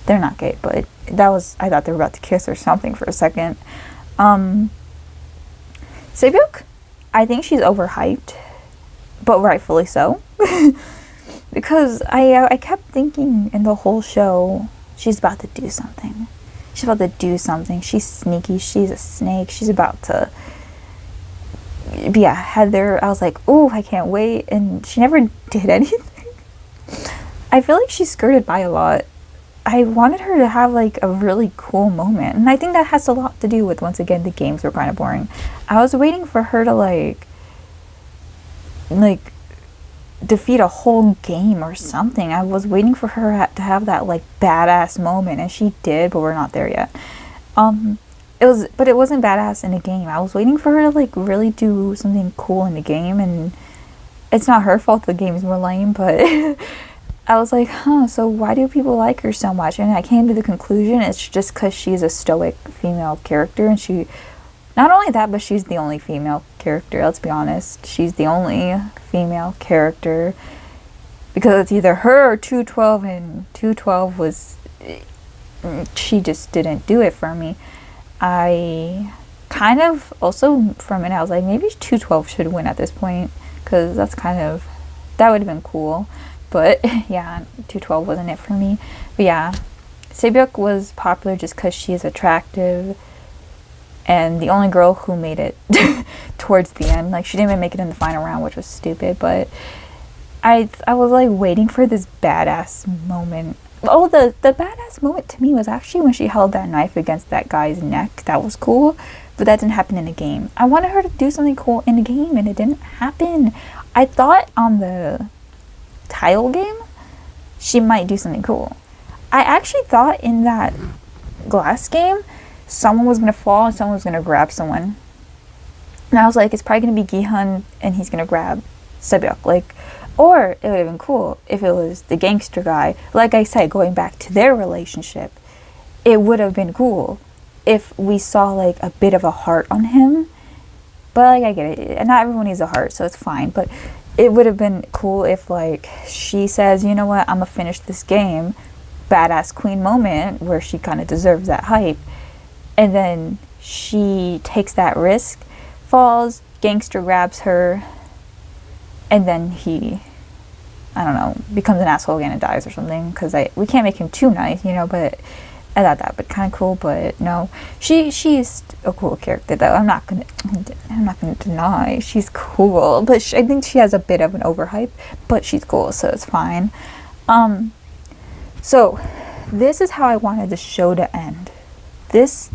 they're not gay, but I thought they were about to kiss or something for a second. Sabyuk, I think she's overhyped, but rightfully so. Because I kept thinking in the whole show, she's about to do something. She's sneaky, she's a snake, she's about to... Yeah, Heather, I was like, ooh, I can't wait, and she never did anything. I feel like she skirted by a lot. I wanted her to have like a really cool moment, and I think that has a lot to do with, once again, the games were kind of boring. I was waiting for her to like defeat a whole game or something. I was waiting for her to have that like badass moment, and she did, but we're not there yet. But it wasn't badass in a game. I was waiting for her to like really do something cool in the game, and it's not her fault the game is more lame, but I was like, so why do people like her so much? And I came to the conclusion it's just because she's a stoic female character, and she, not only that, but she's the only female character, let's be honest. She's the only female character, because it's either her or 212, and 212 was, she just didn't do it for me. I kind of also, for a minute, I was like, maybe 212 should win at this point, because that would have been cool. But yeah, 212 wasn't it for me. But yeah, Sabyuk was popular just because she is attractive, and the only girl who made it towards the end. Like, she didn't even make it in the final round, which was stupid, but I was like waiting for this badass moment. Oh, the badass moment to me was actually when she held that knife against that guy's neck. That was cool, but that didn't happen in the game. I wanted her to do something cool in the game, and it didn't happen. I thought on the tile game, she might do something cool. I actually thought in that glass game, someone was going to fall and someone was going to grab someone. And I was like, it's probably going to be Gihan, and he's going to grab Sabyuk. Like, or it would have been cool if it was the gangster guy. Like I said, going back to their relationship, it would have been cool if we saw like a bit of a heart on him. But like, I get it, and not everyone needs a heart, so it's fine. But it would have been cool if like she says, you know what, I'm gonna finish this game, badass queen moment where she kind of deserves that hype, and then she takes that risk, falls, gangster grabs her, and then he, I don't know, becomes an asshole again and dies or something, because we can't make him too nice, you know. But I thought that would kind of cool. But no, she's a cool character though. I'm not gonna deny she's cool, but I think she has a bit of an overhype, but she's cool, so it's fine. So this is how I wanted the show to end. This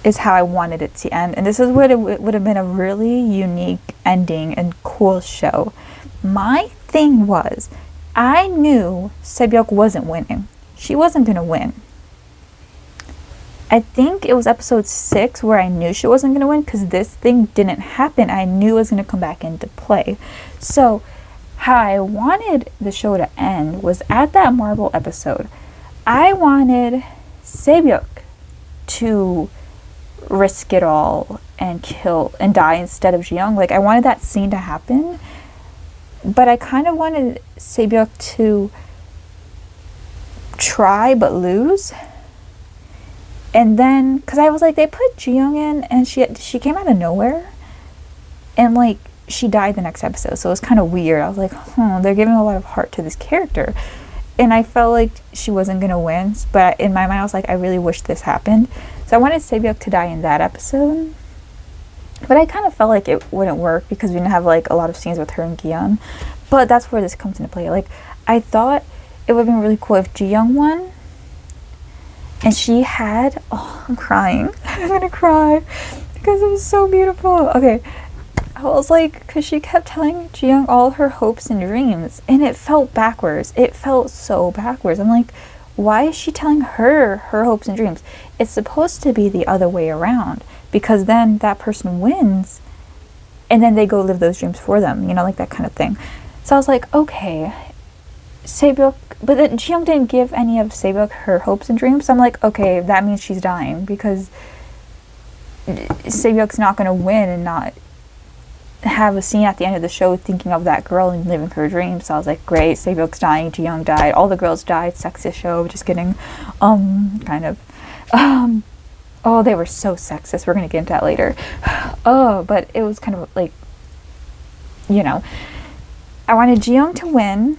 is how I wanted it to end, and this is what it would have been, a really unique ending and cool show. My thing was, I knew Sabyuk wasn't winning. She wasn't gonna win. I think it was episode 6 where I knew she wasn't gonna win, because this thing didn't happen. I knew it was gonna come back into play. So how I wanted the show to end was at that marble episode. I wanted Sabyuk to risk it all and kill and die instead of Jiyoung. Like, I wanted that scene to happen, but I kind of wanted Sabyuk to try but lose. And then, because I was like, they put Jiyoung in, and she came out of nowhere, and like she died the next episode, so it was kind of weird. I was like, they're giving a lot of heart to this character, and I felt like she wasn't gonna win. But in my mind, I was like, I really wish this happened. So I wanted Sabyuk to die in that episode. But I kind of felt like it wouldn't work because we didn't have like a lot of scenes with her and Gion. But that's where this comes into play. Like, I thought it would have been really cool if Ji-young won. And she had, oh, I'm crying. I'm gonna cry because it was so beautiful. Okay, I was like, because she kept telling Ji-young all her hopes and dreams, and it felt backwards. It felt so backwards. I'm like, why is she telling her hopes and dreams? It's supposed to be the other way around, because then that person wins, and then they go live those dreams for them, you know, like that kind of thing. So I was like, okay, Sebyuk, but then Ji-young didn't give any of Sebyuk her hopes and dreams. So I'm like, okay, that means she's dying, because Sebyuk's not going to win and not have a scene at the end of the show thinking of that girl and living her dreams. So I was like, great, Sebyuk's dying, Ji-young died, all the girls died, sexist show, just kidding. Kind of. Oh, they were so sexist. We're going to get into that later. Oh, but it was kind of like, you know, I wanted Ji-young to win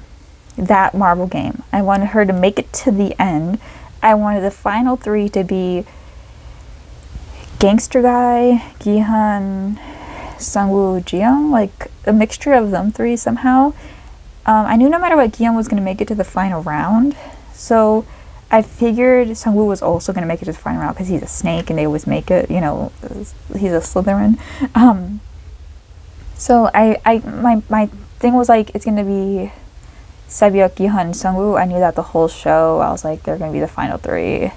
that marble game. I wanted her to make it to the end. I wanted the final three to be Gangster Guy, Gihan, Sungwoo, Ji-young, like a mixture of them three somehow. I knew no matter what, Gihan was going to make it to the final round, so I figured Sungwoo was also going to make it to the final round because he's a snake and they always make it, you know, he's a Slytherin. So my thing was like, it's going to be Sebyuk, Gihan, Sungwoo. I knew that the whole show. I was like, they're going to be the final three.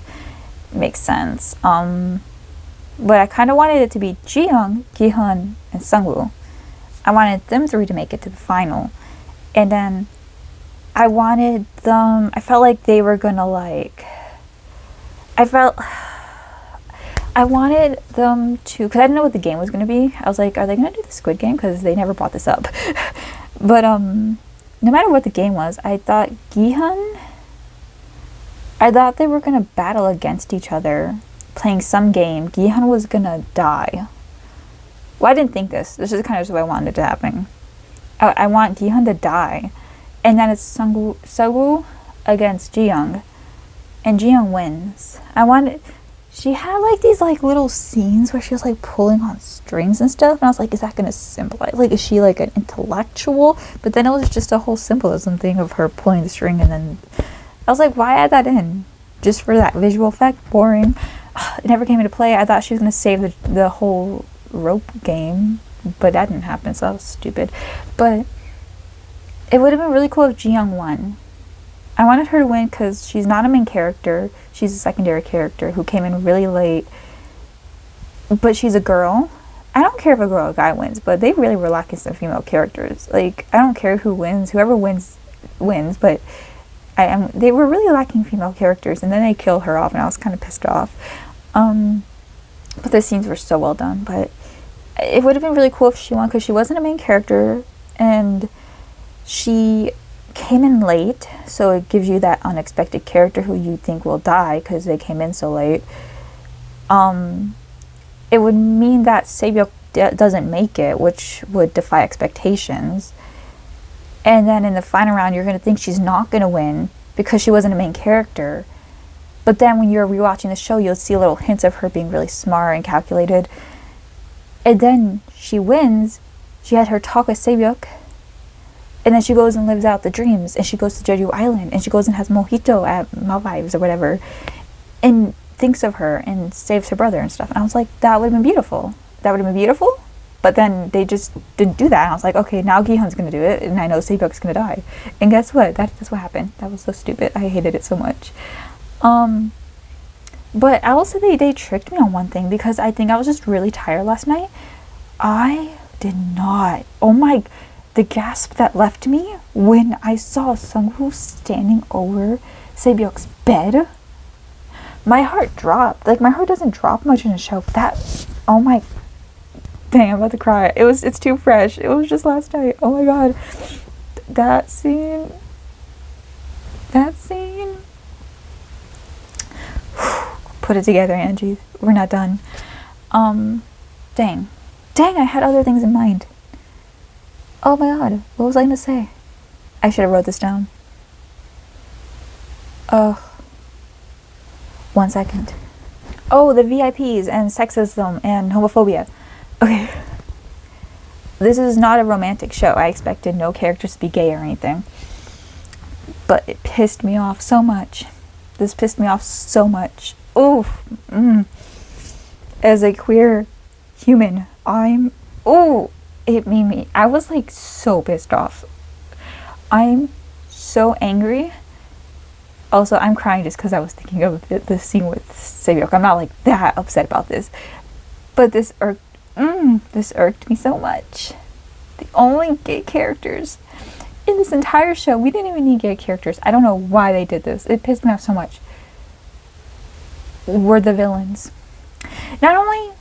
Makes sense. But I kind of wanted it to be Ji-young, Gihan, and Sungwoo. I wanted them three to make it to the final. And then I wanted them, I felt like they were going to like, I wanted them to, because I didn't know what the game was going to be. I was like, are they going to do the Squid Game? Because they never brought this up. But no matter what the game was, I thought Gihan, I thought they were going to battle against each other, playing some game. Gihan was going to die. Well, I didn't think this. This is kind of just what I wanted to happen. I want Gihan to die. And then it's Sungwoo against Ji-young. And Ji-young wins. She had like these like little scenes where she was like pulling on strings and stuff, and I was like, is that going to symbolize, like, is she like an intellectual? But then it was just a whole symbolism thing of her pulling the string, and then I was like, why add that in just for that visual effect? Boring. It never came into play. I thought she was going to save the whole rope game, but that didn't happen, so that was stupid. But it would have been really cool if Ji-young won. I wanted her to win because she's not a main character. She's a secondary character who came in really late. But she's a girl. I don't care if a girl or a guy wins, but they really were lacking some female characters. Like, I don't care who wins. Whoever wins, wins. But they were really lacking female characters, and then they killed her off, and I was kind of pissed off. But the scenes were so well done. But it would have been really cool if she won because she wasn't a main character, and she came in late, so it gives you that unexpected character who you think will die because they came in so late. It would mean that Sebyuk doesn't make it, which would defy expectations. And then in the final round, you're going to think she's not going to win because she wasn't a main character. But then when you're rewatching the show, you'll see little hints of her being really smart and calculated. And then she wins. She had her talk with Sebyuk. And then she goes and lives out the dreams, and she goes to Jeju Island, and she goes and has mojito at Maldives or whatever, and thinks of her and saves her brother and stuff. And I was like, that would have been beautiful. That would have been beautiful. But then they just didn't do that. And I was like, okay, now Gihan's going to do it, and I know Sebyuk's going to die. And guess what? That's what happened. That was so stupid. I hated it so much. But I will say they tricked me on one thing, because I think I was just really tired last night. I did not. Oh my... The gasp that left me when I saw Sungwoo standing over Sebyuk's bed, my heart dropped. Like, my heart doesn't drop much in a show. That, oh my, dang, I'm about to cry. It's too fresh. It was just last night. Oh my god. That scene. Put it together, Angie. We're not done. Dang, I had other things in mind. Oh my god, what was I gonna say? I should have wrote this down. Ugh. 1 second. Oh, the VIPs and sexism and homophobia. Okay, this is not a romantic show. I expected no characters to be gay or anything. But it pissed me off so much. This pissed me off so much. Oof. As a queer human, it made me, I was like so pissed off. I'm so angry. Also, I'm crying just because I was thinking of the scene with Sebyok. I'm not like that upset about this. But this irked me so much. The only gay characters in this entire show, we didn't even need gay characters. I don't know why they did this. It pissed me off so much. Were the villains. Not only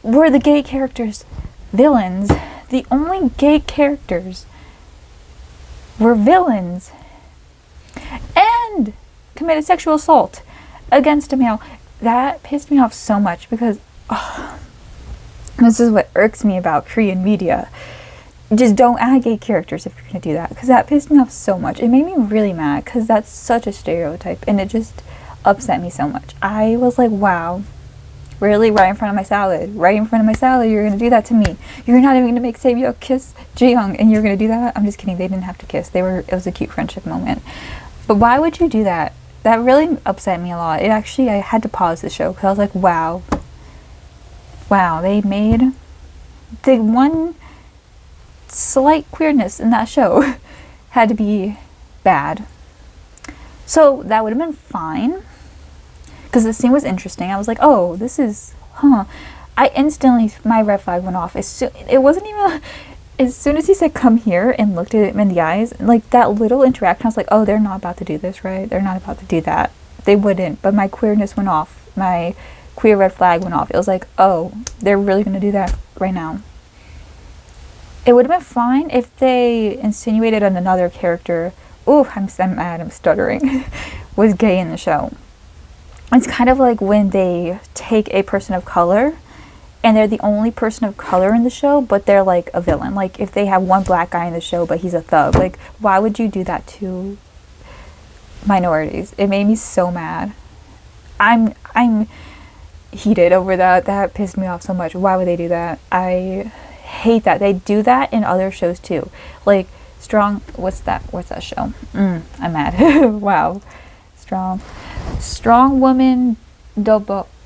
were the gay characters villains, the only gay characters were villains and committed sexual assault against a male. That pissed me off so much because this is what irks me about Korean media. Just don't add gay characters if you're going to do that, because that pissed me off so much. It made me really mad because that's such a stereotype and it just upset me so much. I was like, wow, really? Right in front of my salad, you're going to do that to me. You're not even going to make Saebyeok kiss Jaeyoung and you're going to do that? I'm just kidding. They didn't have to kiss. It was a cute friendship moment. But why would you do that? That really upset me a lot. I had to pause the show because I was like, wow, they made the one slight queerness in that show had to be bad. So that would have been fine because the scene was interesting. I was like, oh, this is, I instantly, my red flag went off. It wasn't even, as soon as he said come here and looked at him in the eyes, like that little interaction, I was like, oh, they're not about to do this, right? They're not about to do that. They wouldn't. But my queerness went off. My queer red flag went off. It was like, oh, they're really going to do that right now. It would have been fine if they insinuated another character, I'm mad, I'm stuttering, was gay in the show. It's kind of like when they take a person of color and they're the only person of color in the show, but they're like a villain. Like if they have one black guy in the show, but he's a thug. Like, why would you do that to minorities? It made me so mad. I'm heated over that. That pissed me off so much. Why would they do that? I hate that. They do that in other shows too. Like what's that show? I'm mad. Wow. Strong Woman Do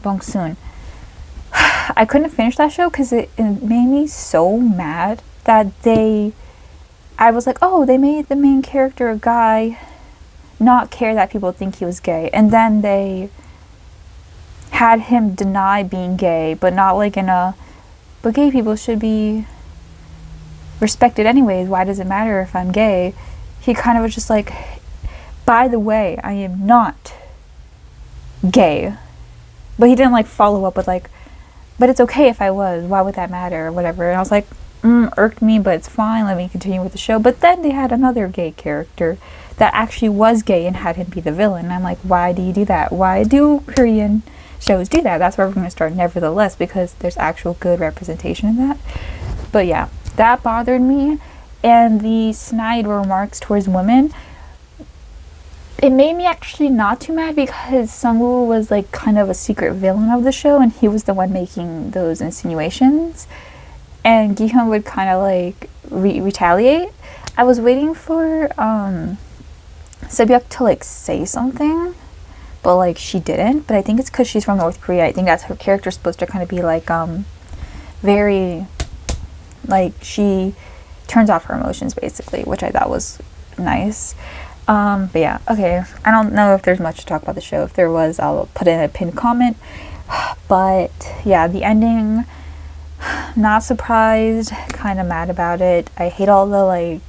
Bongsoon. I couldn't finish that show because it made me so mad that I was like, oh, they made the main character a guy not care that people think he was gay, and then they had him deny being gay, but not like but gay people should be respected anyways. Why does it matter if I'm gay? He kind of was just like, by the way, I am not gay. But he didn't like follow up with like, but it's okay if I was. Why would that matter or whatever? And I was like, irked me, but it's fine. Let me continue with the show. But then they had another gay character that actually was gay and had him be the villain. And I'm like, why do you do that? Why do Korean shows do that? That's where we're going to start nevertheless, because there's actual good representation in that. But yeah, that bothered me. And the snide remarks towards women, it made me actually not too mad because Sungwoo was like kind of a secret villain of the show and he was the one making those insinuations, and Gi-hyun would kind of like retaliate. I was waiting for Sebyuk to like say something, but like she didn't. But I think it's because she's from North Korea. I think that's her character's supposed to kind of be like very, like, she turns off her emotions basically, which I thought was nice. But yeah, okay, I don't know if there's much to talk about the show. If there was, I'll put in a pinned comment. But yeah, the ending, not surprised, kind of mad about it. I hate all the like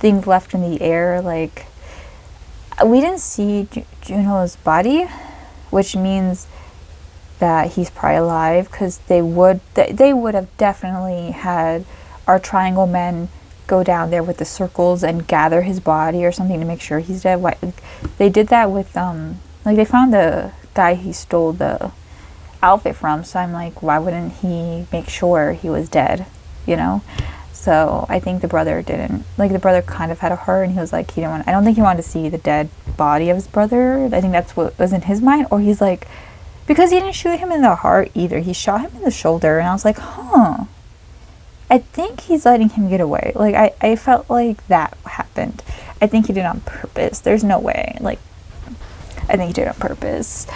things left in the air. Like, we didn't see Junho's body, which means that he's probably alive, because they would have definitely had our triangle men go down there with the circles and gather his body or something to make sure he's dead. They did that with like, they found the guy he stole the outfit from, so I'm like, why wouldn't he make sure he was dead, you know? So I think the brother didn't, like, the brother kind of had a heart and he was like, I don't think he wanted to see the dead body of his brother. I think that's what was in his mind. Or he's like, because he didn't shoot him in the heart either. He shot him in the shoulder, and I was like, huh. I think he's letting him get away. Like, I felt like that happened. I think he did it on purpose. There's no way. Like, I think he did it on purpose.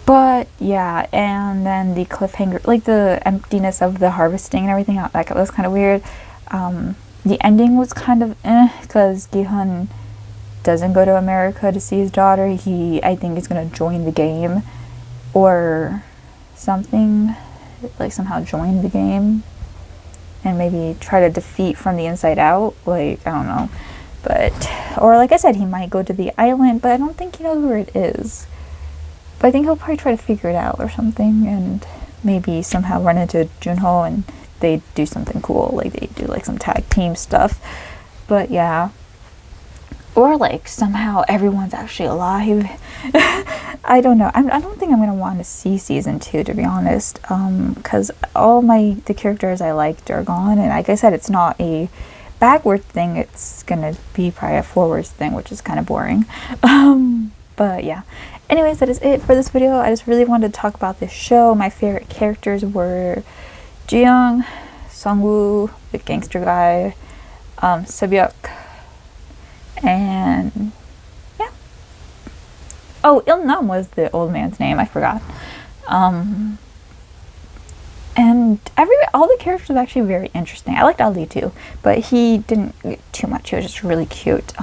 But yeah, and then the cliffhanger, like the emptiness of the harvesting and everything, that was kind of weird. The ending was kind of because Gi-hun doesn't go to America to see his daughter. He, I think, is going to join the game or something, like somehow join the game and maybe try to defeat from the inside out. Like, I don't know. But, or like I said, he might go to the island, but I don't think he knows where it is. But I think he'll probably try to figure it out or something, and maybe somehow run into Junho and they do something cool, like they do like some tag team stuff. But yeah, or like somehow everyone's actually alive. I don't know. I don't think I'm gonna want to see season 2, to be honest, because all the characters I liked are gone, and like I said, it's not a backward thing. It's gonna be probably a forwards thing, which is kind of boring. But yeah. Anyways, that is it for this video. I just really wanted to talk about this show. My favorite characters were Ji-young, Sung-woo, the gangster guy, Sebyuk, and yeah. Oh, Il-nam was the old man's name. I forgot. And all the characters were actually very interesting. I liked Ali too, but he didn't get too much. He was just really cute.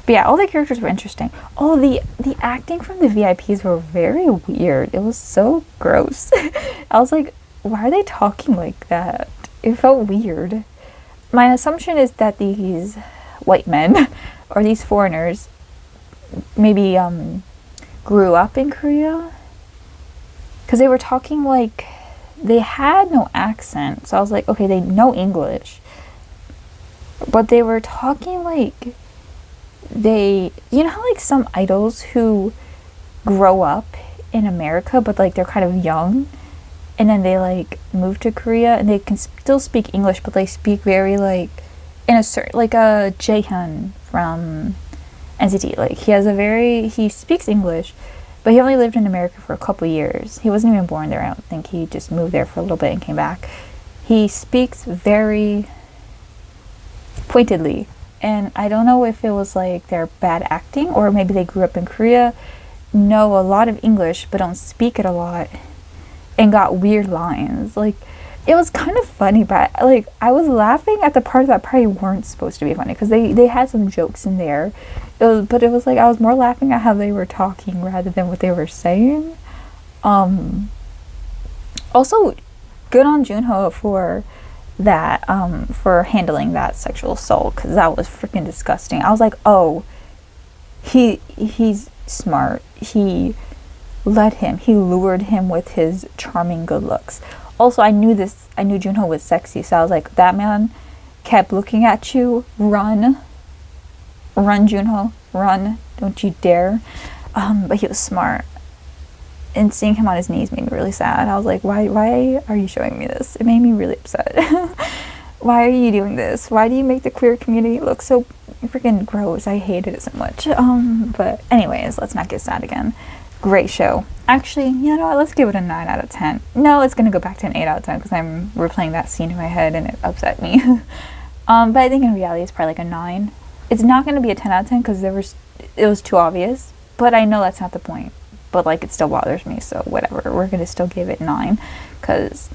But yeah, all the characters were interesting. Oh, the acting from the VIPs were very weird. It was so gross. I was like, why are they talking like that? It felt weird. My assumption is that these white men or these foreigners maybe grew up in Korea, because they were talking like they had no accent. So I was like, okay, they know English, but they were talking like you know how like some idols who grow up in America but like they're kind of young and then they like move to Korea and they can still speak English, but they speak very like in a certain, like a Jaehyun from NCT, like he speaks English, but he only lived in America for a couple years. He wasn't even born there. I don't think. He just moved there for a little bit and came back. He speaks very pointedly. And I don't know if it was like they're bad acting or maybe they grew up in Korea, know a lot of English but don't speak it a lot, and got weird lines. Like, it was kind of funny, but like I was laughing at the parts that probably weren't supposed to be funny, because they had some jokes in there. But it was like I was more laughing at how they were talking rather than what they were saying. Also, good on Junho for that, for handling that sexual assault, because that was freaking disgusting. I was like, oh, he's smart. He lured him with his charming good looks. Also, I knew Junho was sexy, so I was like, that man kept looking at you. Run Junho, run, don't you dare. But he was smart. And seeing him on his knees made me really sad. I was like, why are you showing me this? It made me really upset. Why are you doing this? Why do you make the queer community look so freaking gross? I hated it so much. But anyways, let's not get sad again. Great show. Actually, you know what? Let's give it a 9 out of 10. No, it's going to go back to an 8 out of 10 because I'm replaying that scene in my head and it upset me. But I think in reality it's probably like a 9. It's not going to be a 10 out of 10 because it was too obvious. But I know that's not the point. But like, it still bothers me, so whatever. We're gonna still give it 9 because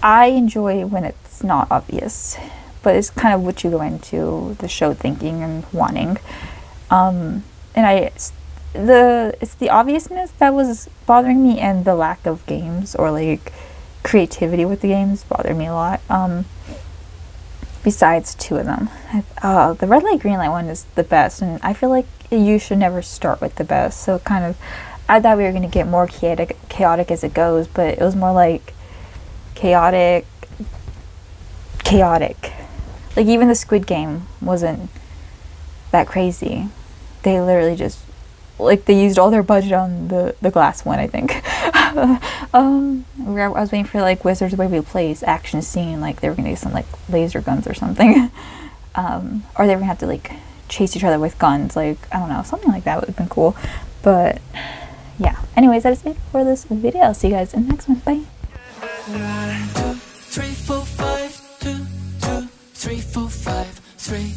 I enjoy when it's not obvious, but it's kind of what you go into the show thinking and wanting. And it's the obviousness that was bothering me, and the lack of games or like creativity with the games bothered me a lot. Besides 2 of them, the red light green light one is the best, and I feel like you should never start with the best. So kind of, I thought we were gonna get more chaotic as it goes, but it was more like chaotic. Like, even the Squid Game wasn't that crazy. They literally just, like, they used all their budget on the glass one, I think. I was waiting for like Wizards of Waverly Place action scene, like they were gonna get some like laser guns or something, or they were gonna have to like chase each other with guns, like I don't know, something like that would have been cool. But yeah. Anyways, that is it for this video. I'll see you guys in the next one. Bye. 2, 3, 4, 5, 2, 2, 3, 4, 5, 3.